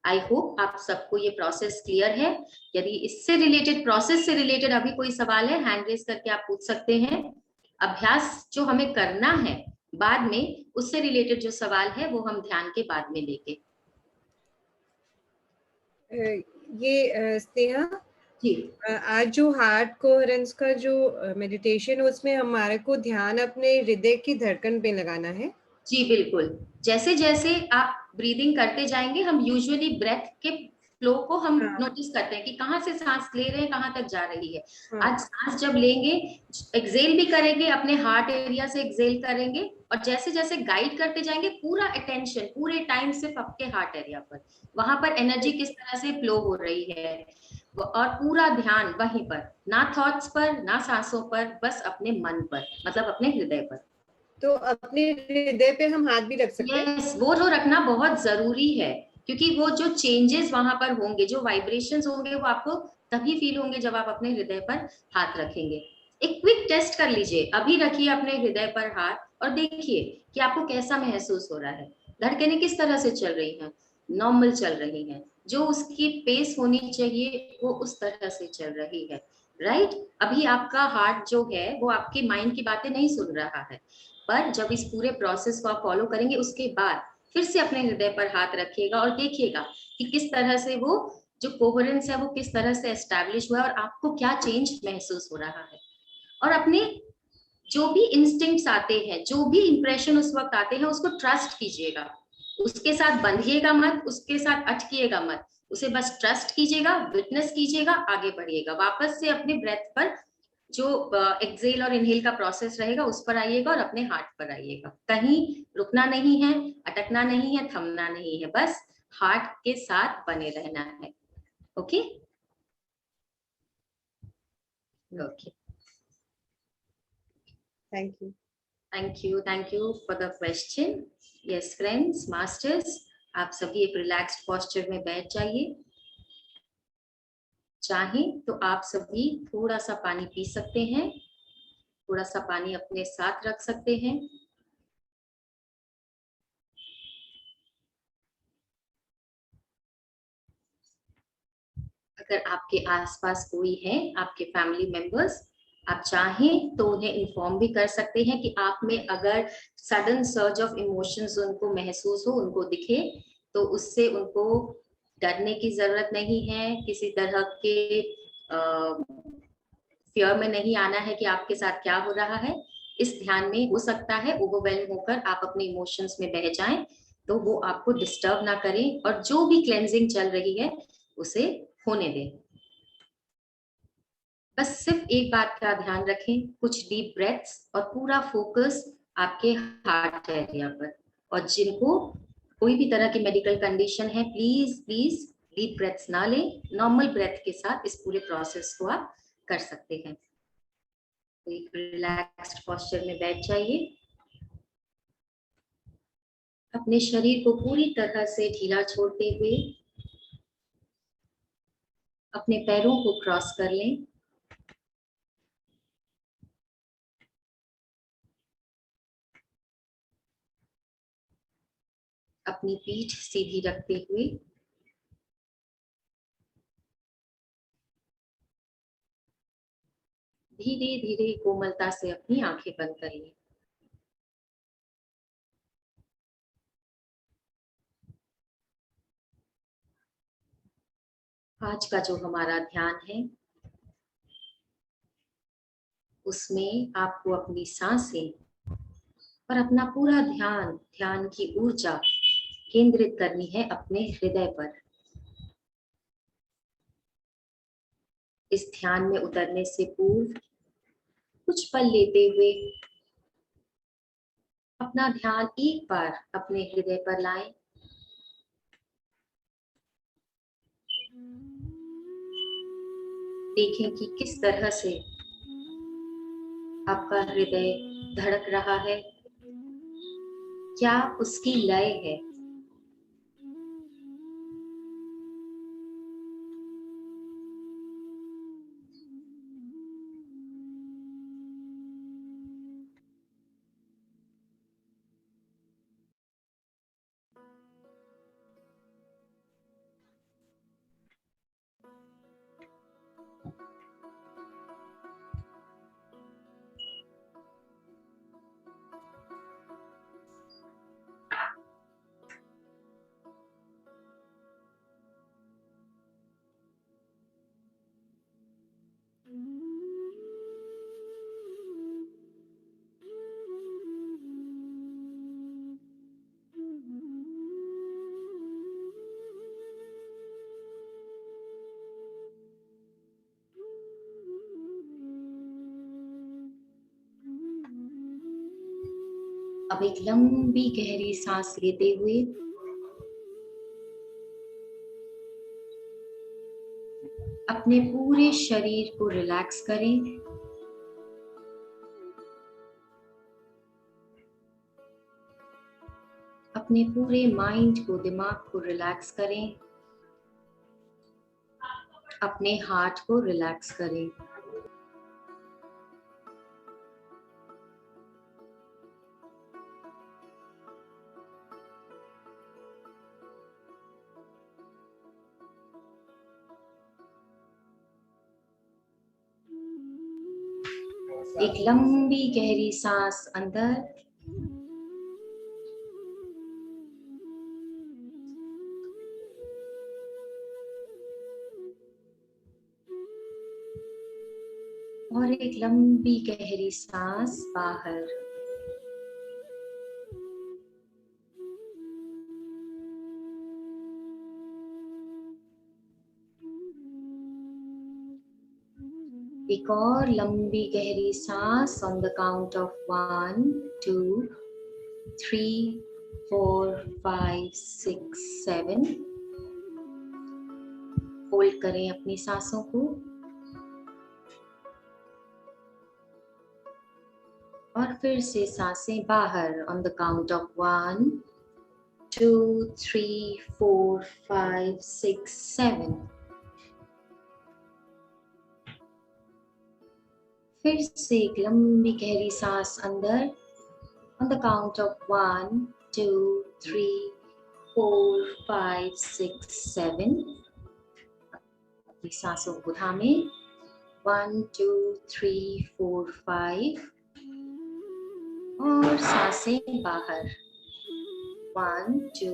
आई होप आप सबको ये प्रोसेस क्लियर है। यदि इससे रिलेटेड प्रोसेस से रिलेटेड अभी कोई सवाल है, हैंड रेज करके आप पूछ सकते हैं। अभ्यास जो हमें करना है बाद में, उससे रिलेटेड जो सवाल है वो हम ध्यान के बाद में लेंगे। ये स्नेहा जी आज जो हार्ट कोहेरेंस का जो मेडिटेशन है उसमें हमारे को ध्यान अपने हृदय की धड़कन पे लगाना है। जी बिल्कुल, जैसे जैसे आप ब्रीदिंग करते जाएंगे हम यूजुअली ब्रेथ के फ्लो को हम नोटिस करते हैं कि कहाँ से सांस ले रहे हैं, कहाँ तक जा रही है। आज सांस जब लेंगे एक्सेल भी करेंगे, अपने हार्ट एरिया से एक्सेल करेंगे और जैसे जैसे गाइड करते जाएंगे पूरा अटेंशन पूरे टाइम सिर्फ आपके हार्ट एरिया पर, वहां पर एनर्जी किस तरह से फ्लो हो रही है, और पूरा ध्यान वहीं पर, ना थॉट्स पर ना सांसों पर, बस अपने मन पर, मतलब अपने हृदय पर। तो अपने हृदय पे हम हाथ भी रख सकते हैं? यस, वो जो रखना बहुत जरूरी है, क्योंकि वो जो चेंजेस वहां पर होंगे, जो वाइब्रेशंस होंगे, वो आपको तभी फील होंगे जब आप अपने हृदय पर हाथ रखेंगे। एक क्विक टेस्ट कर लीजिए, अभी रखिए अपने हृदय पर हाथ और देखिए कि आपको कैसा महसूस हो रहा है। धड़कनें किस तरह से चल रही हैं? नॉर्मल चल रही हैं, जो उसकी पेस होनी चाहिए वो उस तरह से चल रही है, राइट? अभी आपका हार्ट जो है वो आपके माइंड की बातें नहीं सुन रहा है, पर जब इस पूरे प्रोसेस को आप फॉलो करेंगे उसके बाद फिर से अपने हृदय पर हाथ रखिएगा और देखिएगा कि किस तरह से वो जो कोहेरेंस है वो किस तरह से एस्टैब्लिश हुआ है और आपको क्या चेंज महसूस हो रहा है। और अपने जो भी इंस्टिंक्ट्स आते हैं, जो भी इंप्रेशन उस वक्त आते हैं, उसको ट्रस्ट कीजिएगा, उसके साथ बंधिएगा मत, उसके साथ अटकिएगा मत, उसे बस ट्रस्ट कीजिएगा, विटनेस कीजिएगा, आगे बढ़िएगा, वापस से अपने ब्रेथ पर जो एक्सेल और इनहेल का प्रोसेस रहेगा उस पर आइएगा और अपने हार्ट पर आइएगा। कहीं रुकना नहीं है, अटकना नहीं है, थमना नहीं है, बस हार्ट के साथ बने रहना है। Okay okay, thank you for the question. Yes friends, masters, आप सभी एक रिलैक्स्ड पोस्चर में बैठ जाइए। चाहें तो आप सभी थोड़ा सा पानी पी सकते हैं, थोड़ा सा पानी अपने साथ रख सकते हैं। अगर आपके आसपास कोई है, आपके फैमिली मेंबर्स, आप चाहें तो उन्हें इन्फॉर्म भी कर सकते हैं कि आप में अगर सडन सर्ज ऑफ इमोशंस उनको महसूस हो, उनको दिखे, तो उससे उनको डरने की जरूरत नहीं है, किसी तरह के फियर में नहीं आना है कि आपके साथ क्या हो रहा है। इस ध्यान में हो सकता है ओवरवेल्म होकर आप अपने इमोशंस में बह जाएं, तो वो आपको डिस्टर्ब ना करें और जो भी क्लेंजिंग चल रही है उसे होने दें। बस सिर्फ एक बात का ध्यान रखें, कुछ डीप ब्रेथ्स और पूरा फोकस आपके हार्ट एरिया पर। और जिनको कोई भी तरह की मेडिकल कंडीशन है, प्लीज प्लीज डीप ब्रेथ्स ना लें, नॉर्मल ब्रेथ के साथ इस पूरे प्रोसेस को आप कर सकते हैं। तो एक रिलैक्स्ड पोस्चर में बैठ जाइए, अपने शरीर को पूरी तरह से ढीला छोड़ते हुए अपने पैरों को क्रॉस कर लें। अपनी पीठ सीधी रखते हुए धीरे धीरे कोमलता से अपनी आंखें बंद करिए। आज का जो हमारा ध्यान है उसमें आपको अपनी सांसें और अपना पूरा ध्यान, ध्यान की ऊर्जा केंद्रित करनी है अपने हृदय पर। इस ध्यान में उतरने से पूर्व कुछ पल लेते हुए अपना ध्यान एक बार अपने हृदय पर लाएं। देखें कि किस तरह से आपका हृदय धड़क रहा है, क्या उसकी लय है। अब एक लंबी गहरी सांस लेते हुए अपने पूरे शरीर को रिलैक्स करें। अपने पूरे माइंड को, दिमाग को रिलैक्स करें। अपने हार्ट को रिलैक्स करें। एक लंबी गहरी सांस अंदर और एक लंबी गहरी सांस बाहर। एक और लंबी गहरी सांस on the count of 1 2 3 4 5 6 7। Hold करें अपनी सांसों को और फिर से सांसें बाहर ऑन द काउंट ऑफ 1 2 3 4 5 6 7। फिर से एक लंबी गहरी सांस अंदर ऑन द काउंट ऑफ 1 2 3 4 5 6 7। अपनी सांसों को थामें 1 2 3 4 5 और सांसें बाहर 1 2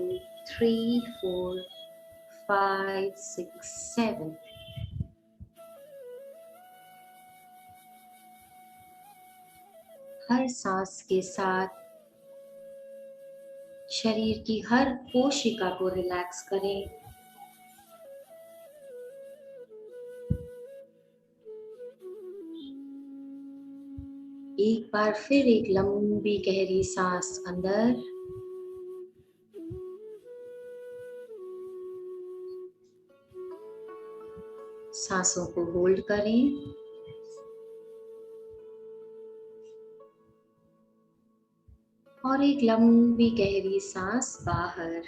3 4 5 6 7। हर सांस के साथ शरीर की हर कोशिका को रिलैक्स करें। एक बार फिर एक लंबी गहरी सांस अंदर सांसों को होल्ड करें और एक लंबी गहरी सांस बाहर।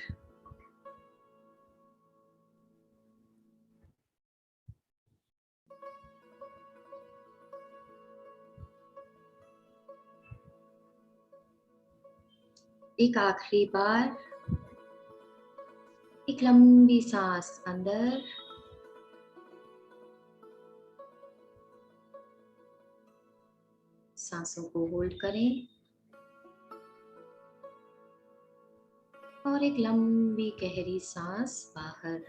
एक आखिरी बार एक लंबी सांस अंदर सांसों को होल्ड करें और एक लंबी गहरी सांस बाहर।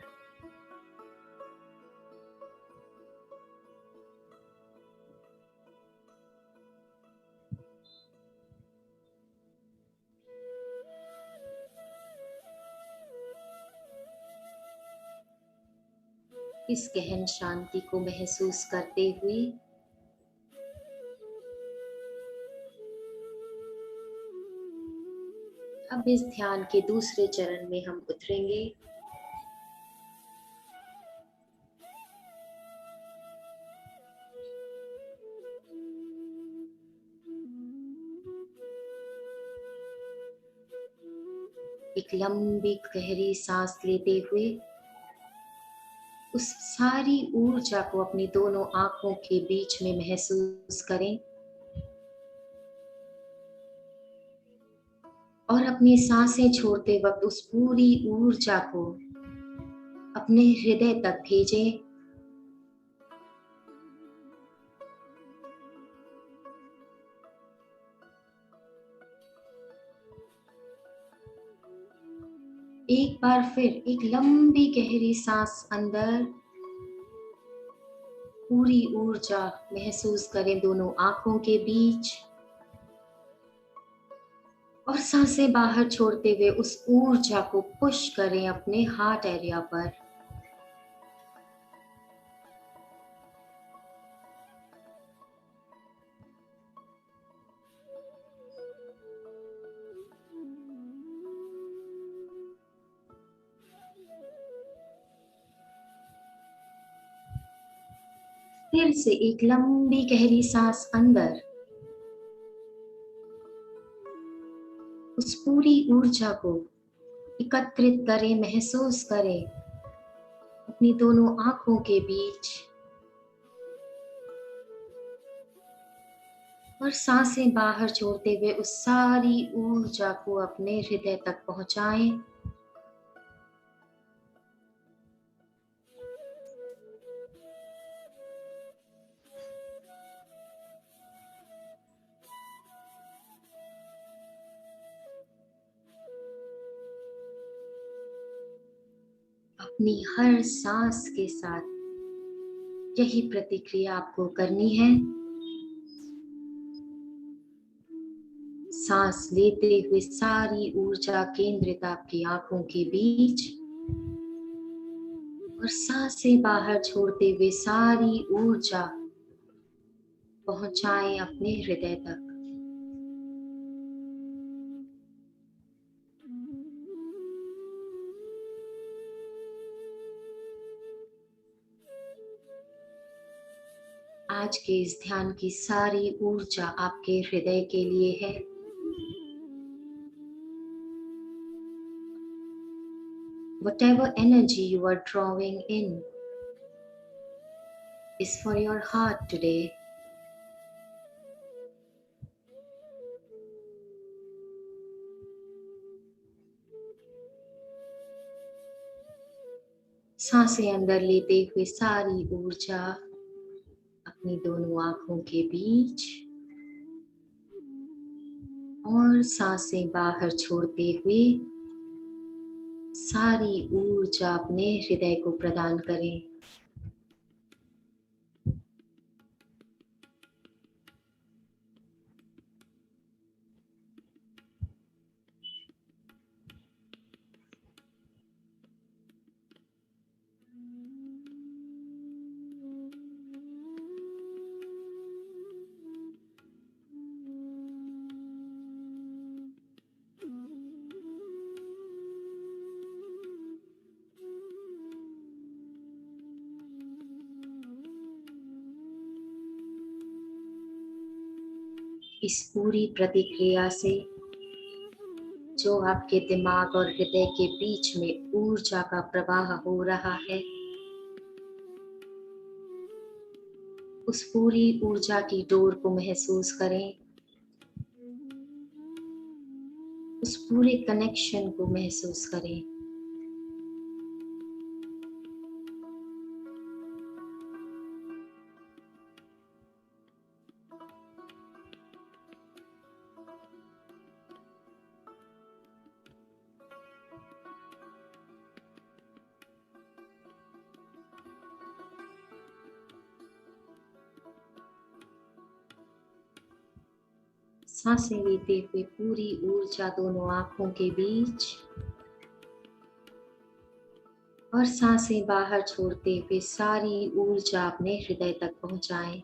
इस गहन शांति को महसूस करते हुए अब इस ध्यान के दूसरे चरण में हम उतरेंगे। एक लंबी गहरी सांस लेते हुए उस सारी ऊर्जा को अपनी दोनों आंखों के बीच में महसूस करें और अपनी सांसें छोड़ते वक्त उस पूरी ऊर्जा को अपने हृदय तक भेजें। एक बार फिर एक लंबी गहरी सांस अंदर पूरी ऊर्जा महसूस करें दोनों आंखों के बीच और सांसें बाहर छोड़ते हुए उस ऊर्जा को पुश करें अपने हार्ट एरिया पर। फिर से एक लंबी गहरी सांस अंदर, उस पूरी ऊर्जा को एकत्रित करें, महसूस करें अपनी दोनों आंखों के बीच, और सांसें बाहर छोड़ते हुए उस सारी ऊर्जा को अपने हृदय तक पहुंचाएं। अपनी हर सांस के साथ यही प्रतिक्रिया आपको करनी है। सांस लेते हुए सारी ऊर्जा केंद्रित आपकी आंखों के बीच, और सांसें बाहर छोड़ते हुए सारी ऊर्जा पहुंचाएं अपने हृदय तक। आज के इस ध्यान की सारी ऊर्जा आपके हृदय के लिए है। Whatever energy you are drawing in is for your heart today. सांसें अंदर लेते हुए सारी ऊर्जा अपनी दोनों आंखों के बीच, और सांसें बाहर छोड़ते हुए सारी ऊर्जा अपने हृदय को प्रदान करें। इस पूरी प्रतिक्रिया से जो आपके दिमाग और हृदय के बीच में ऊर्जा का प्रवाह हो रहा है, उस पूरी ऊर्जा की डोर को महसूस करें, उस पूरे कनेक्शन को महसूस करें। सांसें लेते हुए पूरी ऊर्जा दोनों आंखों के बीच, और सांसें बाहर छोड़ते हुए सारी ऊर्जा अपने हृदय तक पहुंचाएं।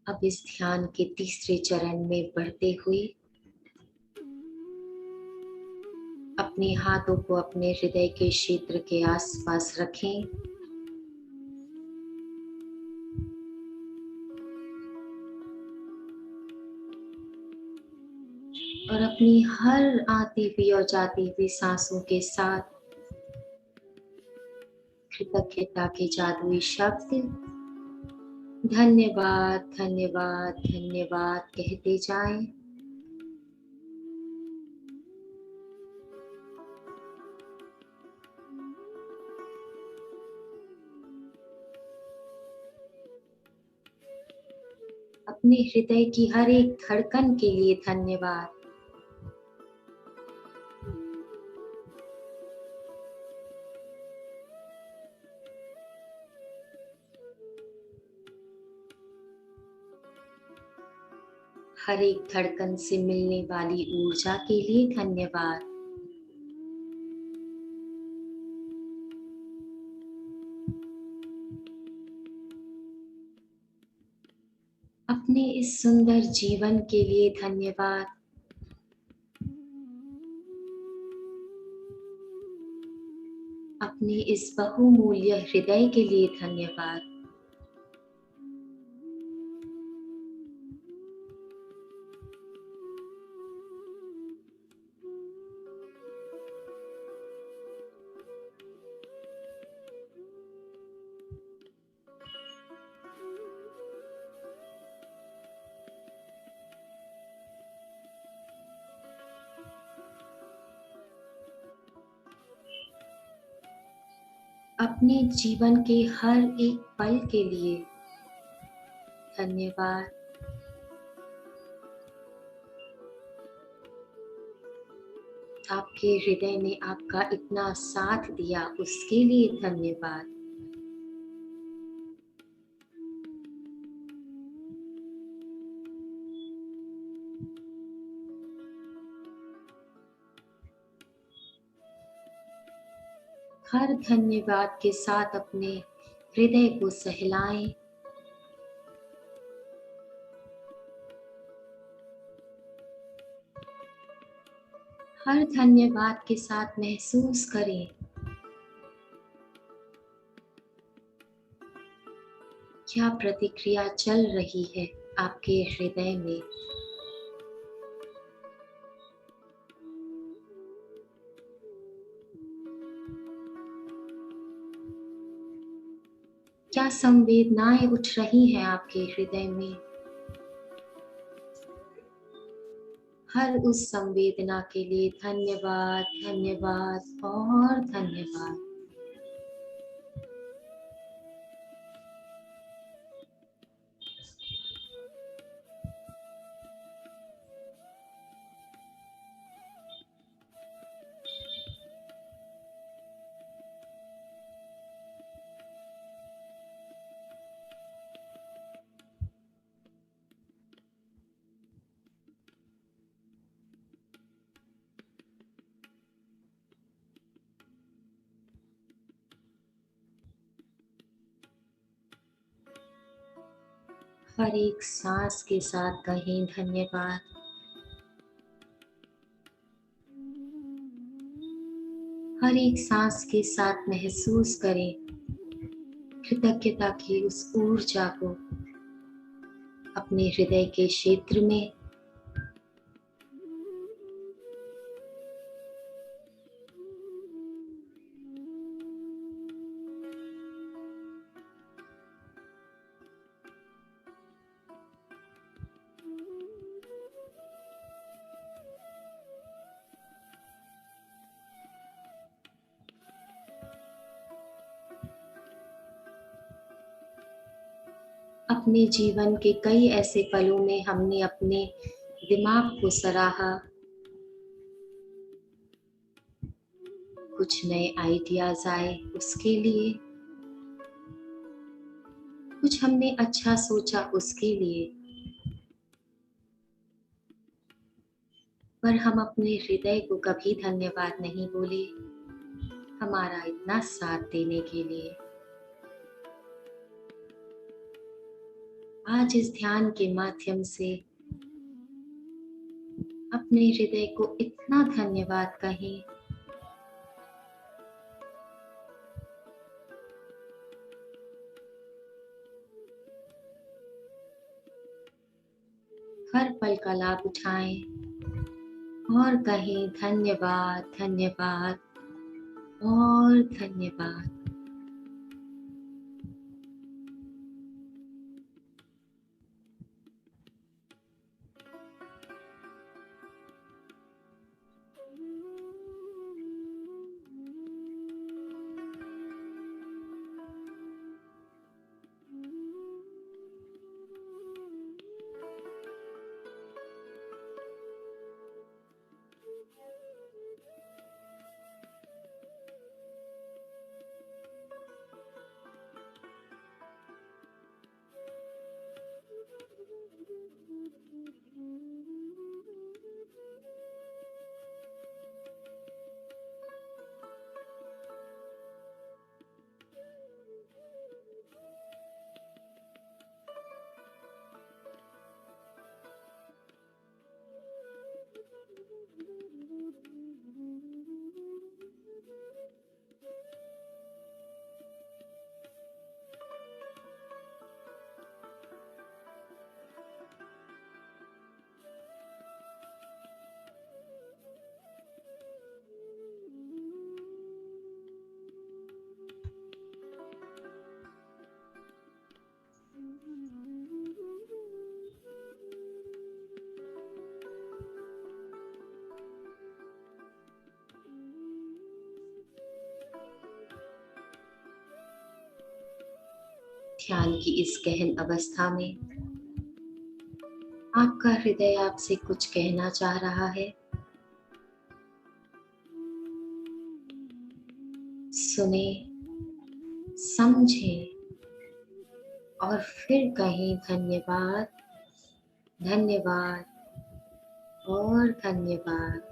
अब इस ध्यान के तीसरे चरण में बढ़ते हुए अपने हाथों को अपने हृदय के क्षेत्र के आसपास रखें, और अपनी हर आती हुई और जाती हुई सांसों के साथ कृतज्ञता के जादुई शब्द धन्यवाद धन्यवाद धन्यवाद कहते जाएं। अपने हृदय की हर एक धड़कन के लिए धन्यवाद। हर एक धड़कन से मिलने वाली ऊर्जा के लिए धन्यवाद। अपने इस सुंदर जीवन के लिए धन्यवाद। अपने इस बहुमूल्य हृदय के लिए धन्यवाद। अपने जीवन के हर एक पल के लिए धन्यवाद। आपके हृदय ने आपका इतना साथ दिया उसके लिए धन्यवाद। हर धन्यवाद के साथ अपने हृदय को सहलाएं। हर धन्यवाद के साथ महसूस करें क्या प्रतिक्रिया चल रही है आपके हृदय में। क्या संवेदनाएं उठ रही हैं आपके हृदय में। हर उस संवेदना के लिए धन्यवाद, धन्यवाद और धन्यवाद। हर एक सांस के साथ कहें धन्यवाद। हर एक सांस के साथ महसूस करें कृतज्ञता की उस ऊर्जा को अपने हृदय के क्षेत्र में। अपने जीवन के कई ऐसे पलों में हमने अपने दिमाग को सराहा, कुछ नए आइडियाज आए उसके लिए, कुछ हमने अच्छा सोचा उसके लिए, पर हम अपने हृदय को कभी धन्यवाद नहीं बोले हमारा इतना साथ देने के लिए। आज इस ध्यान के माध्यम से अपने हृदय को इतना धन्यवाद कहें। हर पल का लाभ उठाएं और कहें धन्यवाद, धन्यवाद और धन्यवाद। ध्यान की इस गहन अवस्था में आपका हृदय आपसे कुछ कहना चाह रहा है। सुने, समझें और फिर कहें धन्यवाद, धन्यवाद और धन्यवाद।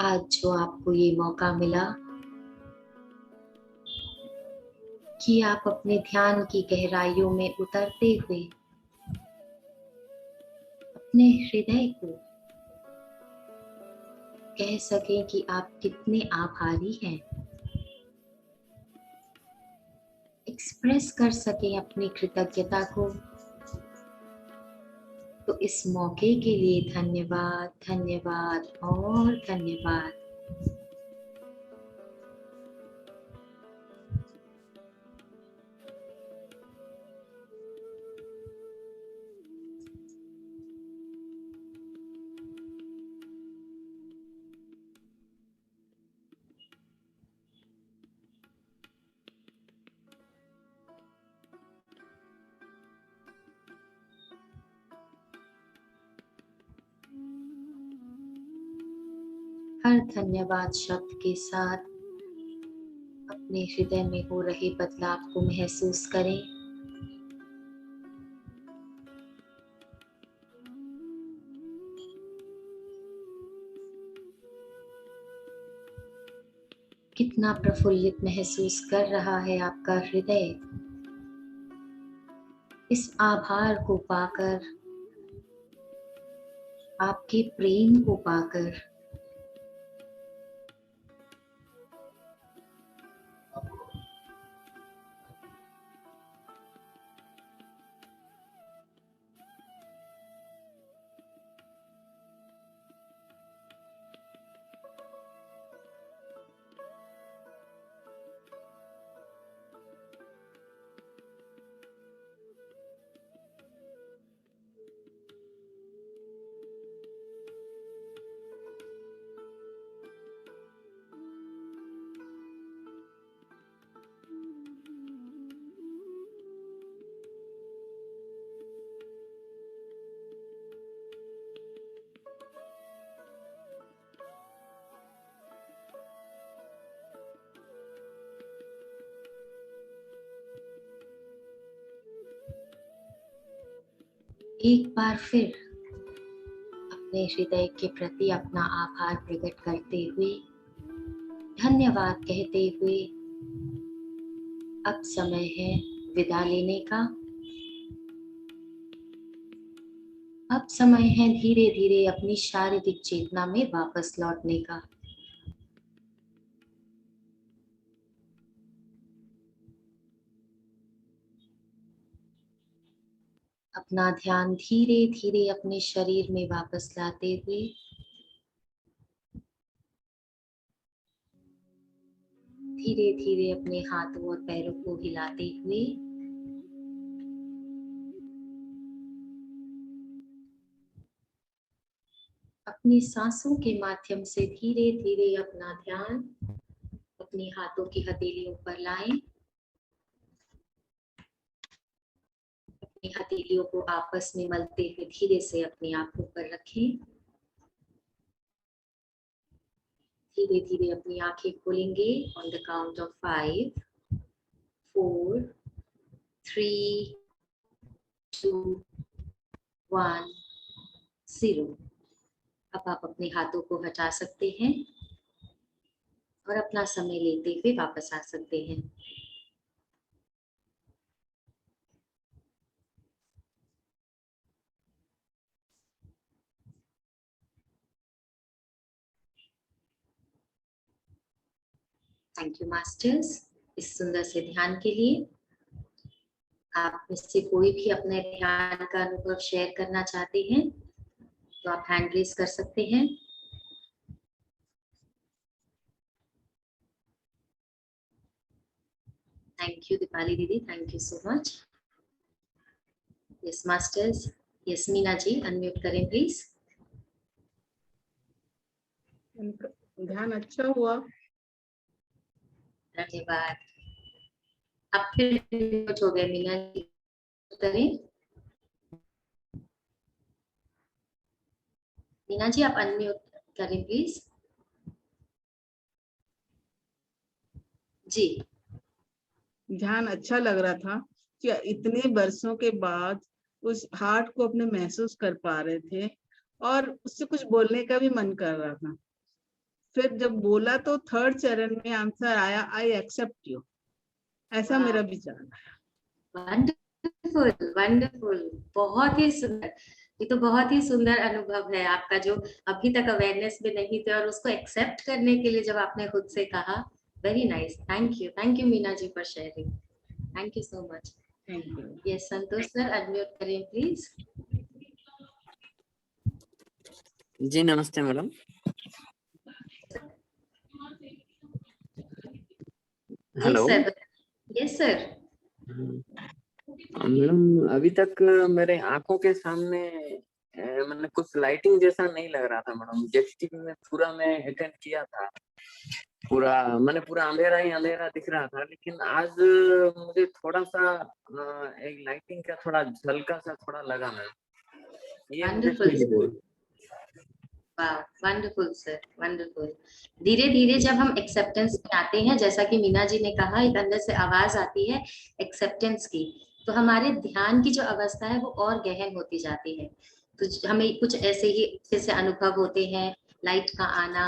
आज जो आपको ये मौका मिला कि आप अपने ध्यान की गहराइयों में उतरते हुए अपने हृदय को कह सकें कि आप कितने आभारी हैं, एक्सप्रेस कर सकें अपनी कृतज्ञता को, तो इस मौके के लिए धन्यवाद, धन्यवाद और धन्यवाद। हर धन्यवाद शब्द के साथ अपने हृदय में हो रहे बदलाव को महसूस करें। कितना प्रफुल्लित महसूस कर रहा है आपका हृदय इस आभार को पाकर, आपके प्रेम को पाकर। एक बार फिर अपने हृदय के प्रति अपना आभार प्रकट करते हुए, धन्यवाद कहते हुए अब समय है विदा लेने का। अब समय है धीरे धीरे अपनी शारीरिक चेतना में वापस लौटने का। अपना ध्यान धीरे धीरे अपने शरीर में वापस लाते हुए धीरे धीरे अपने हाथों और पैरों को हिलाते हुए अपनी सांसों के माध्यम से धीरे धीरे अपना ध्यान अपने हाथों की हथेलियों पर लाएं। अपनी हथेलियों को आपस में मलते हुए धीरे से अपनी आंखों पर रखें। धीरे धीरे अपनी आंखें खोलेंगे ऑन द काउंट ऑफ 5, 4, 3, 2, 1, 0। अब आप अपने हाथों को हटा सकते हैं और अपना समय लेते हुए वापस आ सकते हैं। थैंक यू मास्टर्स इस सुंदर से ध्यान के लिए। आप में से कोई भी अपने ध्यान का अनुभव शेयर करना चाहते हैं तो आप हैंड रेज कर सकते हैं। थैंक यू दीपाली दीदी, thank you so much. Yes masters, yes Meena ji unmute करें प्लीज। ध्यान अच्छा हुआ, धन्यवाद। अब फिर म्यूट हो गए मीना जी, करें। मीना जी आप अनम्यूट करें प्लीज। जी ध्यान अच्छा लग रहा था कि इतने बरसों के बाद उस हार्ट को अपने महसूस कर पा रहे थे और उससे कुछ बोलने का भी मन कर रहा था। फिर जब बोला तो थर्ड चरण में आंसर आया, आई एक्सेप्ट यू, ऐसा मेरा विचार है। वंडरफुल वंडरफुल, बहुत ही सुंदर। ये तो बहुत ही सुंदर अनुभव है आपका, जो अभी तक अवेयरनेस में नहीं थे और उसको एक्सेप्ट करने के लिए जब आपने खुद से कहा। Very nice, thank you Meena ji for sharing, thank you so much. Thank you. Yes Santosh sir unmute करें प्लीज। जी नमस्ते madam. Hello. Yes sir. Madam अभी तक मेरे आंखों के सामने मतलब कुछ लाइटिंग जैसा नहीं लग रहा था मैडम। जेस्टिक में पूरा मैं अटेंड किया था, पूरा मैंने पूरा अंधेरा ही अंधेरा दिख रहा था, लेकिन आज मुझे थोड़ा सा एक लाइटिंग का थोड़ा झलका सा थोड़ा लगा मैम। ये वंडरफुल, वंडरफुल सर वंडरफुल। धीरे धीरे जब हम एक्सेप्टेंस में आते हैं, जैसा कि मीना जी ने कहा, एक अंदर से आवाज आती है एक्सेप्टेंस की, तो हमारे ध्यान की जो अवस्था है वो और गहन होती जाती है। तो हमें कुछ ऐसे ही अच्छे से अनुभव होते हैं, लाइट का आना,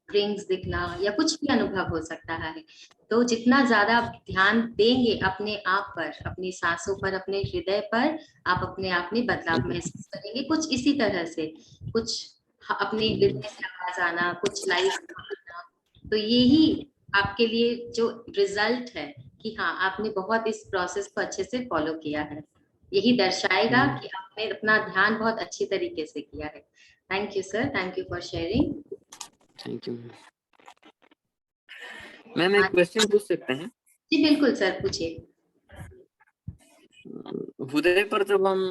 रिंग्स दिखना या कुछ भी अनुभव हो सकता है। तो जितना ज्यादा आप ध्यान देंगे अपने आप पर, अपनी सांसों पर, अपने हृदय पर, आप अपने आप में बदलाव महसूस करेंगे। कुछ इसी तरह से, कुछ अपने हृदय से आवाज आना, कुछ लाइट आना, तो यही आपके लिए जो रिजल्ट है कि हाँ आपने बहुत इस प्रोसेस को अच्छे से फॉलो किया है, यही दर्शाएगा कि आपने अपना ध्यान बहुत अच्छी तरीके से किया है। Thank you sir, thank you for sharing. Thank you ma'am. एक क्वेश्चन पूछ सकते हैं? जी बिल्कुल सर, पूछिए। हृदय पर जब हम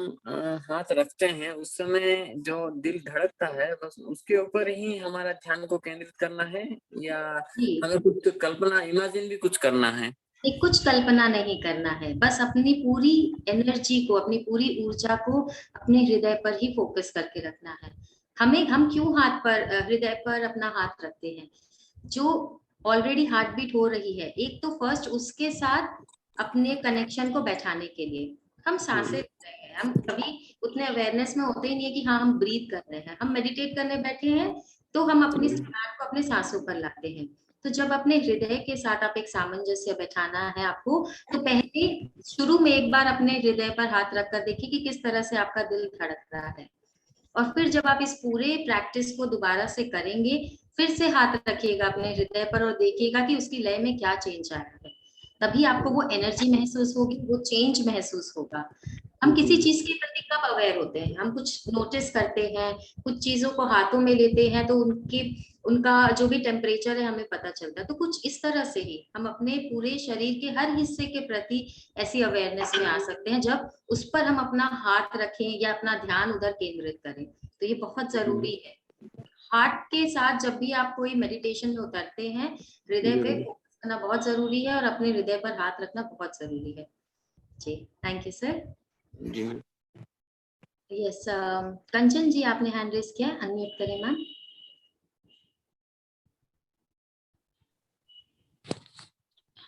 हाथ रखते हैं उस समय जो दिल धड़कता है, बस उसके ऊपर ही हमारा ध्यान को केंद्रित करना है या हमें कुछ कल्पना, इमेजिन भी कुछ करना है? नहीं, कुछ कल्पना नहीं करना है, बस अपनी पूरी एनर्जी को, अपनी पूरी ऊर्जा को अपने हृदय पर ही फोकस करके रखना है। हम क्यों हाथ पर, हृदय पर अपना हाथ रखते हैं? जो ऑलरेडी हार्ट बीट हो रही है, एक तो फर्स्ट उसके साथ अपने कनेक्शन को बैठाने के लिए हम सांसें ले रहे हैं, हम कभी उतने अवेयरनेस में होते ही नहीं है कि हाँ हम ब्रीथ कर रहे हैं। हम मेडिटेट करने बैठे हैं तो हम अपनी ध्यान को अपने सांसों पर लाते हैं। तो जब अपने हृदय के साथ आप एक सामंजस्य बैठाना है आपको, तो पहले शुरू में एक बार अपने हृदय पर हाथ रखकर देखिए कि किस तरह से आपका दिल धड़क रहा है। और फिर जब आप इस पूरे प्रैक्टिस को दोबारा से करेंगे, फिर से हाथ रखिएगा अपने हृदय पर और देखिएगा कि उसकी लय में क्या चेंज आया है। तभी आपको वो एनर्जी महसूस होगी, वो चेंज महसूस होगा। हम किसी चीज के प्रति कब अवेयर होते हैं? हम कुछ नोटिस करते हैं, कुछ चीजों को हाथों में लेते हैं तो उनका जो भी टेम्परेचर है हमें पता चलता है। तो कुछ इस तरह से ही हम अपने पूरे शरीर के हर हिस्से के प्रति ऐसी अवेयरनेस में आ सकते हैं जब उस पर हम अपना हाथ रखें या अपना ध्यान उधर केंद्रित करें। तो ये बहुत जरूरी है। हार्ट के साथ जब भी आप कोई मेडिटेशन में उतरते हैं, हृदय पे फोकस करना बहुत जरूरी है और अपने हृदय पर हाथ रखना बहुत जरूरी है। जी, थैंक यू सर। जी यस, कंचन जी आपने हैंड रेज किया, अनम्यूट करें मैम।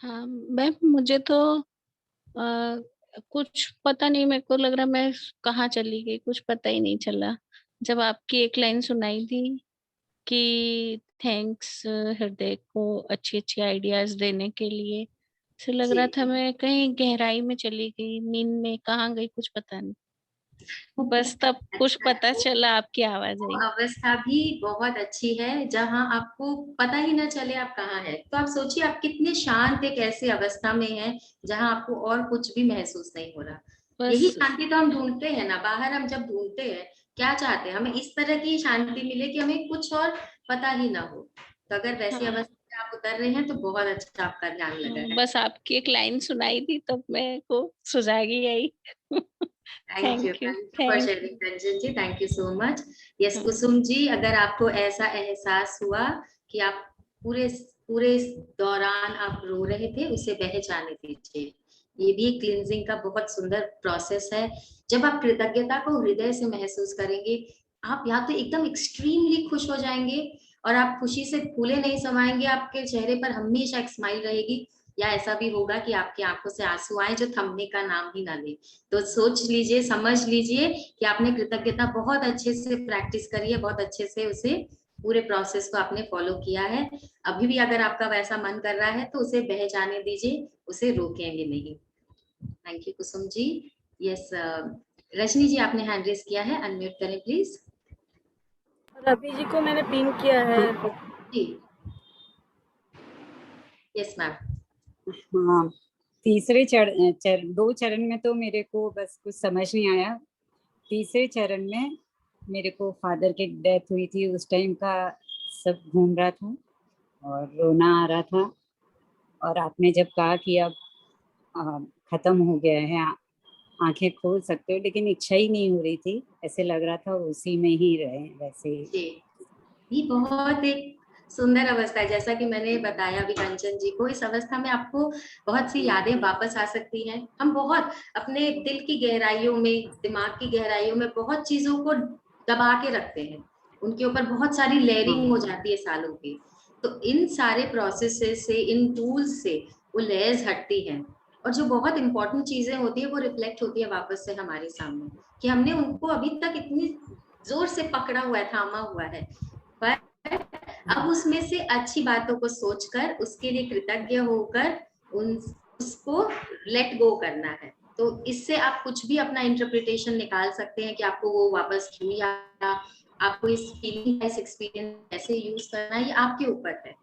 हाँ मैम, मुझे तो कुछ पता नहीं, मेरे को लग रहा मैं कहाँ चली गई, कुछ पता ही नहीं चला। जब आपकी एक लाइन सुनाई दी कि थैंक्स हृदय को अच्छी अच्छी आइडियाज देने के लिए, से लग रहा था मैं कहीं गहराई में चली गई, नींद में कहाँ गई कुछ पता नहीं। बस तब कुछ पता चला, आपकी आवाज आई। अवस्था भी बहुत अच्छी है जहां आपको पता ही ना चले आप कहाँ हैं। तो आप सोचिए आप कितने शांत एक ऐसी अवस्था में हैं जहां आपको और कुछ भी महसूस नहीं हो रहा। यही शांति तो हम ढूंढते हैं ना। बाहर हम जब ढूंढते हैं क्या चाहते हैं, हमें इस तरह की शांति मिले कि हमें कुछ और पता ही ना हो। तो अगर वैसी अवस्था में आप उतर रहे हैं तो बहुत अच्छा आपका ध्यान लगा है। बस आपकी एक लाइन सुनाई थी तब मेरे को सुजागी आई। Thank you for sharing Ranjan ji, thank you so much. Yes Kusum ji, अगर आपको ऐसा एहसास हुआ कि आप पूरे दौरान आप रो रहे थे, उसे बह जाने दीजिए। ये भी क्लींजिंग का बहुत सुंदर प्रोसेस है। जब आप कृतज्ञता को हृदय से महसूस करेंगे, आप या तो एकदम एक्सट्रीमली खुश हो जाएंगे और आप खुशी से फूले नहीं समाएंगे, आपके चेहरे पर हमेशा एक स्माइल रहेगी, या ऐसा भी होगा कि आपकी आंखों से आंसू आए जो थमने का नाम ही ना ले। तो सोच लीजिए, समझ लीजिए कि आपने कृतज्ञता बहुत अच्छे से प्रैक्टिस करी है, बहुत अच्छे से उसे पूरे प्रोसेस को आपने फॉलो किया है। अभी भी अगर आपका वैसा मन कर रहा है तो उसे बह जाने दीजिए, उसे रोकेंगे नहीं। Thank you Kusum ji. Yes, Rajni ji आपने हैंड रेज किया है, अनम्यूट करें प्लीज। रवि जी को मैंने पिन किया है जी, यस मैम। हाँ, तीसरे दो चरण में तो मेरे को बस कुछ समझ नहीं आया। तीसरे चरण में मेरे को फादर की डेथ हुई थी, उस टाइम का सब घूम रहा था और रोना आ रहा था। और आपने जब कहा कि अब खत्म हो गया है, आंखें खोल सकते हो, लेकिन इच्छा ही नहीं हो रही थी, ऐसे लग रहा था उसी में ही रहे वैसे ही। ये बहुत एक सुंदर अवस्था है। जैसा कि मैंने बताया अभी कंचन जी को, इस अवस्था में आपको बहुत सी यादें वापस आ सकती हैं। हम बहुत अपने दिल की गहराइयों में, दिमाग की गहराइयों में बहुत चीजों को दबा के रखते हैं, उनके ऊपर बहुत सारी लेयरिंग हो जाती है सालों की। तो इन सारे प्रोसेस से, इन टूल्स से वो लेयर्स हटती हैं और जो बहुत इंपॉर्टेंट चीजें होती है वो रिफ्लेक्ट होती है वापस से हमारे सामने, कि हमने उनको अभी तक इतनी जोर से पकड़ा हुआ है, थामा हुआ है, पर अब उसमें से अच्छी बातों को सोचकर, उसके लिए कृतज्ञ होकर उसको लेट गो करना है। तो इससे आप कुछ भी अपना इंटरप्रिटेशन निकाल सकते हैं कि आपको वो वापस क्यों, या आपको इस फीलिंग, इस एक्सपीरियंस कैसे यूज करना है, ये आपके ऊपर है।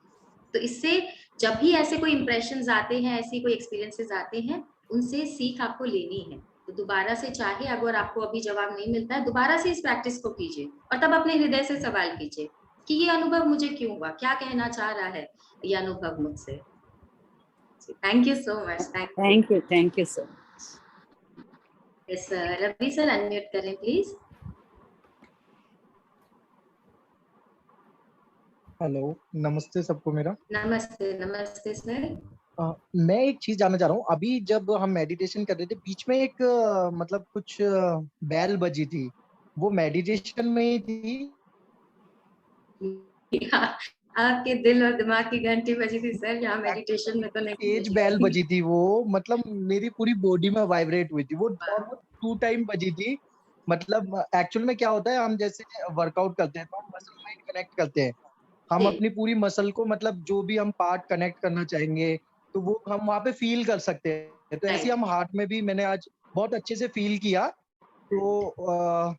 तो इससे जब भी ऐसे कोई इंप्रेशंस आते हैं, ऐसी कोई एक्सपीरियंसेस आते हैं, उनसे सीख आपको लेनी है। तो दोबारा से, चाहे अगर आपको अभी जवाब नहीं मिलता है, दोबारा से इस प्रैक्टिस को कीजिए और तब अपने हृदय से सवाल कीजिए कि ये अनुभव मुझे क्यों हुआ, क्या कहना चाह रहा है ये अनुभव मुझसे। Thank you so much. Thank you so much. Yes Ravi sir, unmute करें प्लीज। हेलो, नमस्ते सबको मेरा। नमस्ते। नमस्ते सर। मैं एक चीज जानना चाह रहा हूँ। अभी जब हम मेडिटेशन कर रहे थे, बीच में एक मतलब कुछ बेल बजी थी, वो मेडिटेशन में ही थी? आपके दिल और दिमाग की घंटी बजी थी सर, यहाँ मेडिटेशन में तो नहीं। तेज बेल बजी थी वो, मतलब मेरी पूरी बॉडी में वाइब्रेट हुई थी वो, और वो 2 टाइम बजी थी। मतलब एक्चुअल में क्या होता है, हम जैसे वर्कआउट करते हैं तो हम मसल माइंड कनेक्ट करते हैं। हम जी। अपनी पूरी मसल को मतलब जो भी हम पार्ट कनेक्ट करना चाहेंगे तो वो हम वहाँ पे फील कर सकते हैं। तो ऐसे ही राइट। हम हार्ट में भी मैंने आज बहुत अच्छे से फील किया। तो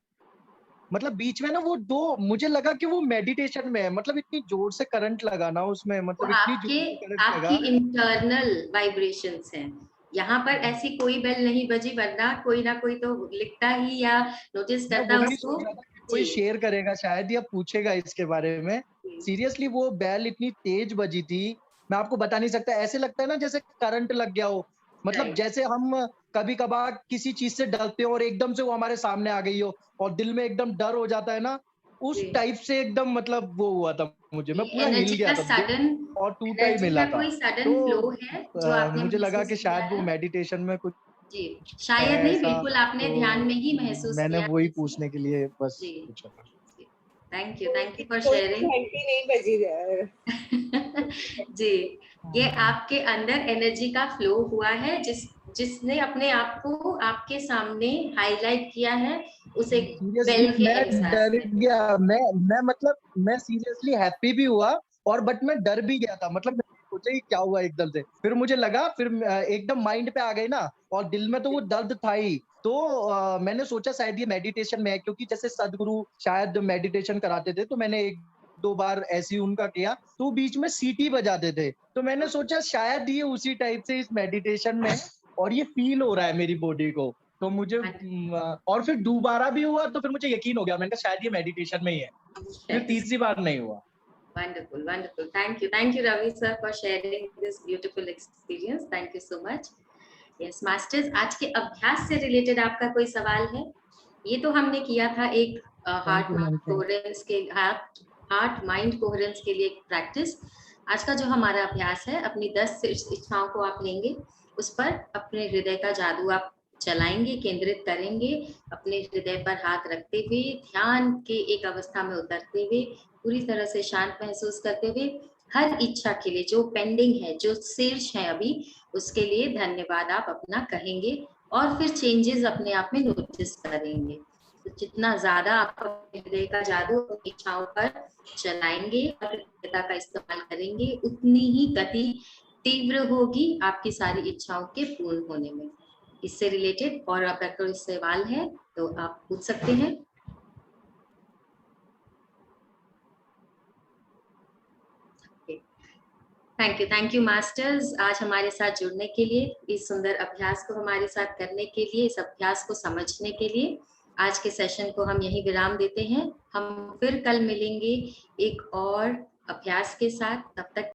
मतलब बीच में ना वो 2 मुझे लगा कि वो मेडिटेशन में है, मतलब इतनी जोर से करंट लगा ना उसमें, वो मतलब इतनी जोर आपके से करंट आपकी लगा। इंटरनल वाइब्रेशंस हैं। यहाँ पर ऐसी कोई बेल नहीं बजी, वरना कोई ना कोई तो लिखता ही या नोटिस मैं करता वही उसको। सोच रहा था कि कोई जी। शेयर करेगा शायद या पूछेगा इसके बारे में। जी। सीरियसली वो बेल इतनी तेज बजी थी, मैं आपको बता नहीं सकता। ऐसे लगता है ना जैसे करंट लग गया हो। मतलब राइट। जैसे हम कभी-कभार किसी चीज़ से डरते हो और एकदम से वो हमारे सामने आ गई हो और दिल में एकदम डर हो जाता है ना, उस जी। टाइप से एकदम मतलब वो हुआ था मुझे। मैं ये पूरा हिल गया था, दिल और टूटा ही एनर्जी का मिला था। कोई सडन तो फ्लो है जो आपने मुझे लगा महसूस कि किया शायद वो है? मेडिटेशन में कुछ जी। है शायद नहीं, ऐसा। बिल्कुल आपने ध्यान में तो ही महसूस मैंने किया वही जैसे। पूछने के लिए बस जी। पूछा था। जी। थैंक यू फॉर कोई शेयरिंग। घंटी नहीं बजी जी। ये हाँ। आपके अंदर एनर्जी का फ्लो हुआ है, जिसने अपने आप को आपके सामने हाईलाइट किया है उस एक सीरियसली बेल के मैं एहसास डर से। गया। मैं मतलब मैं सीरियसली हैप्पी भी हुआ और बट मैं डर भी गया था। मतलब मैंने सोचा कि क्या हुआ एकदम से। फिर मुझे लगा, फिर एकदम माइंड पे आ गई ना और दिल में तो वो दर्द था ही। तो मैंने सोचा शायद ये मेडिटेशन में है, क्योंकि जैसे सदगुरु शायद मेडिटेशन कराते थे तो मैंने 1-2 बार ऐसे ही उनका किया, तो बीच में सीटी बजाते थे। तो मैंने सोचा शायद ये उसी टाइप से इस मेडिटेशन में है और ये फील हो रहा है मेरी बॉडी को। तो मुझे और फिर दोबारा भी हुआ तो फिर मुझे यकीन हो गया। मैंने कहा शायद ये मेडिटेशन में ही है। फिर तीसरी बार नहीं हुआ। Wonderful, wonderful. Thank you, Ravi sir, for sharing this beautiful experience. Thank you so much. Yes, masters, आज के अभ्यास से रिलेटेड आपका कोई सवाल है? ये तो हमने किया था एक thank you ma'am. Heart mind coherence के लिए प्रैक्टिस। आज का जो हमारा अभ्यास है, अपनी 10 इच्छाओं को आप लेंगे, उस पर अपने हृदय का जादू आप चलाएंगे, केंद्रित करेंगे, अपने हृदय पर हाथ रखते हुए, ध्यान के एक अवस्था में उतरते हुए, पूरी तरह से शांत महसूस करते हुए, हर इच्छा के लिए जो पेंडिंग है, जो शीर्ष है अभी, उसके लिए धन्यवाद आप अपना कहेंगे और फिर चेंजेस अपने आप में नोटिस करेंगे। तो जितना ज्यादा आप अपने हृदय का जादू अपनी इच्छाओं पर चलाएंगे और हृदयता का इस्तेमाल करेंगे, उतनी ही गति तीव्र होगी आपकी सारी इच्छाओं के पूर्ण होने में। इससे रिलेटेड और अगर कोई सवाल है तो आप पूछ सकते हैं। थैंक यू मास्टर्स, आज हमारे साथ जुड़ने के लिए, इस सुंदर अभ्यास को हमारे साथ करने के लिए, इस अभ्यास को समझने के लिए। आज के सेशन को हम यहीं विराम देते हैं। हम फिर कल मिलेंगे एक और अभ्यास के साथ। तब तक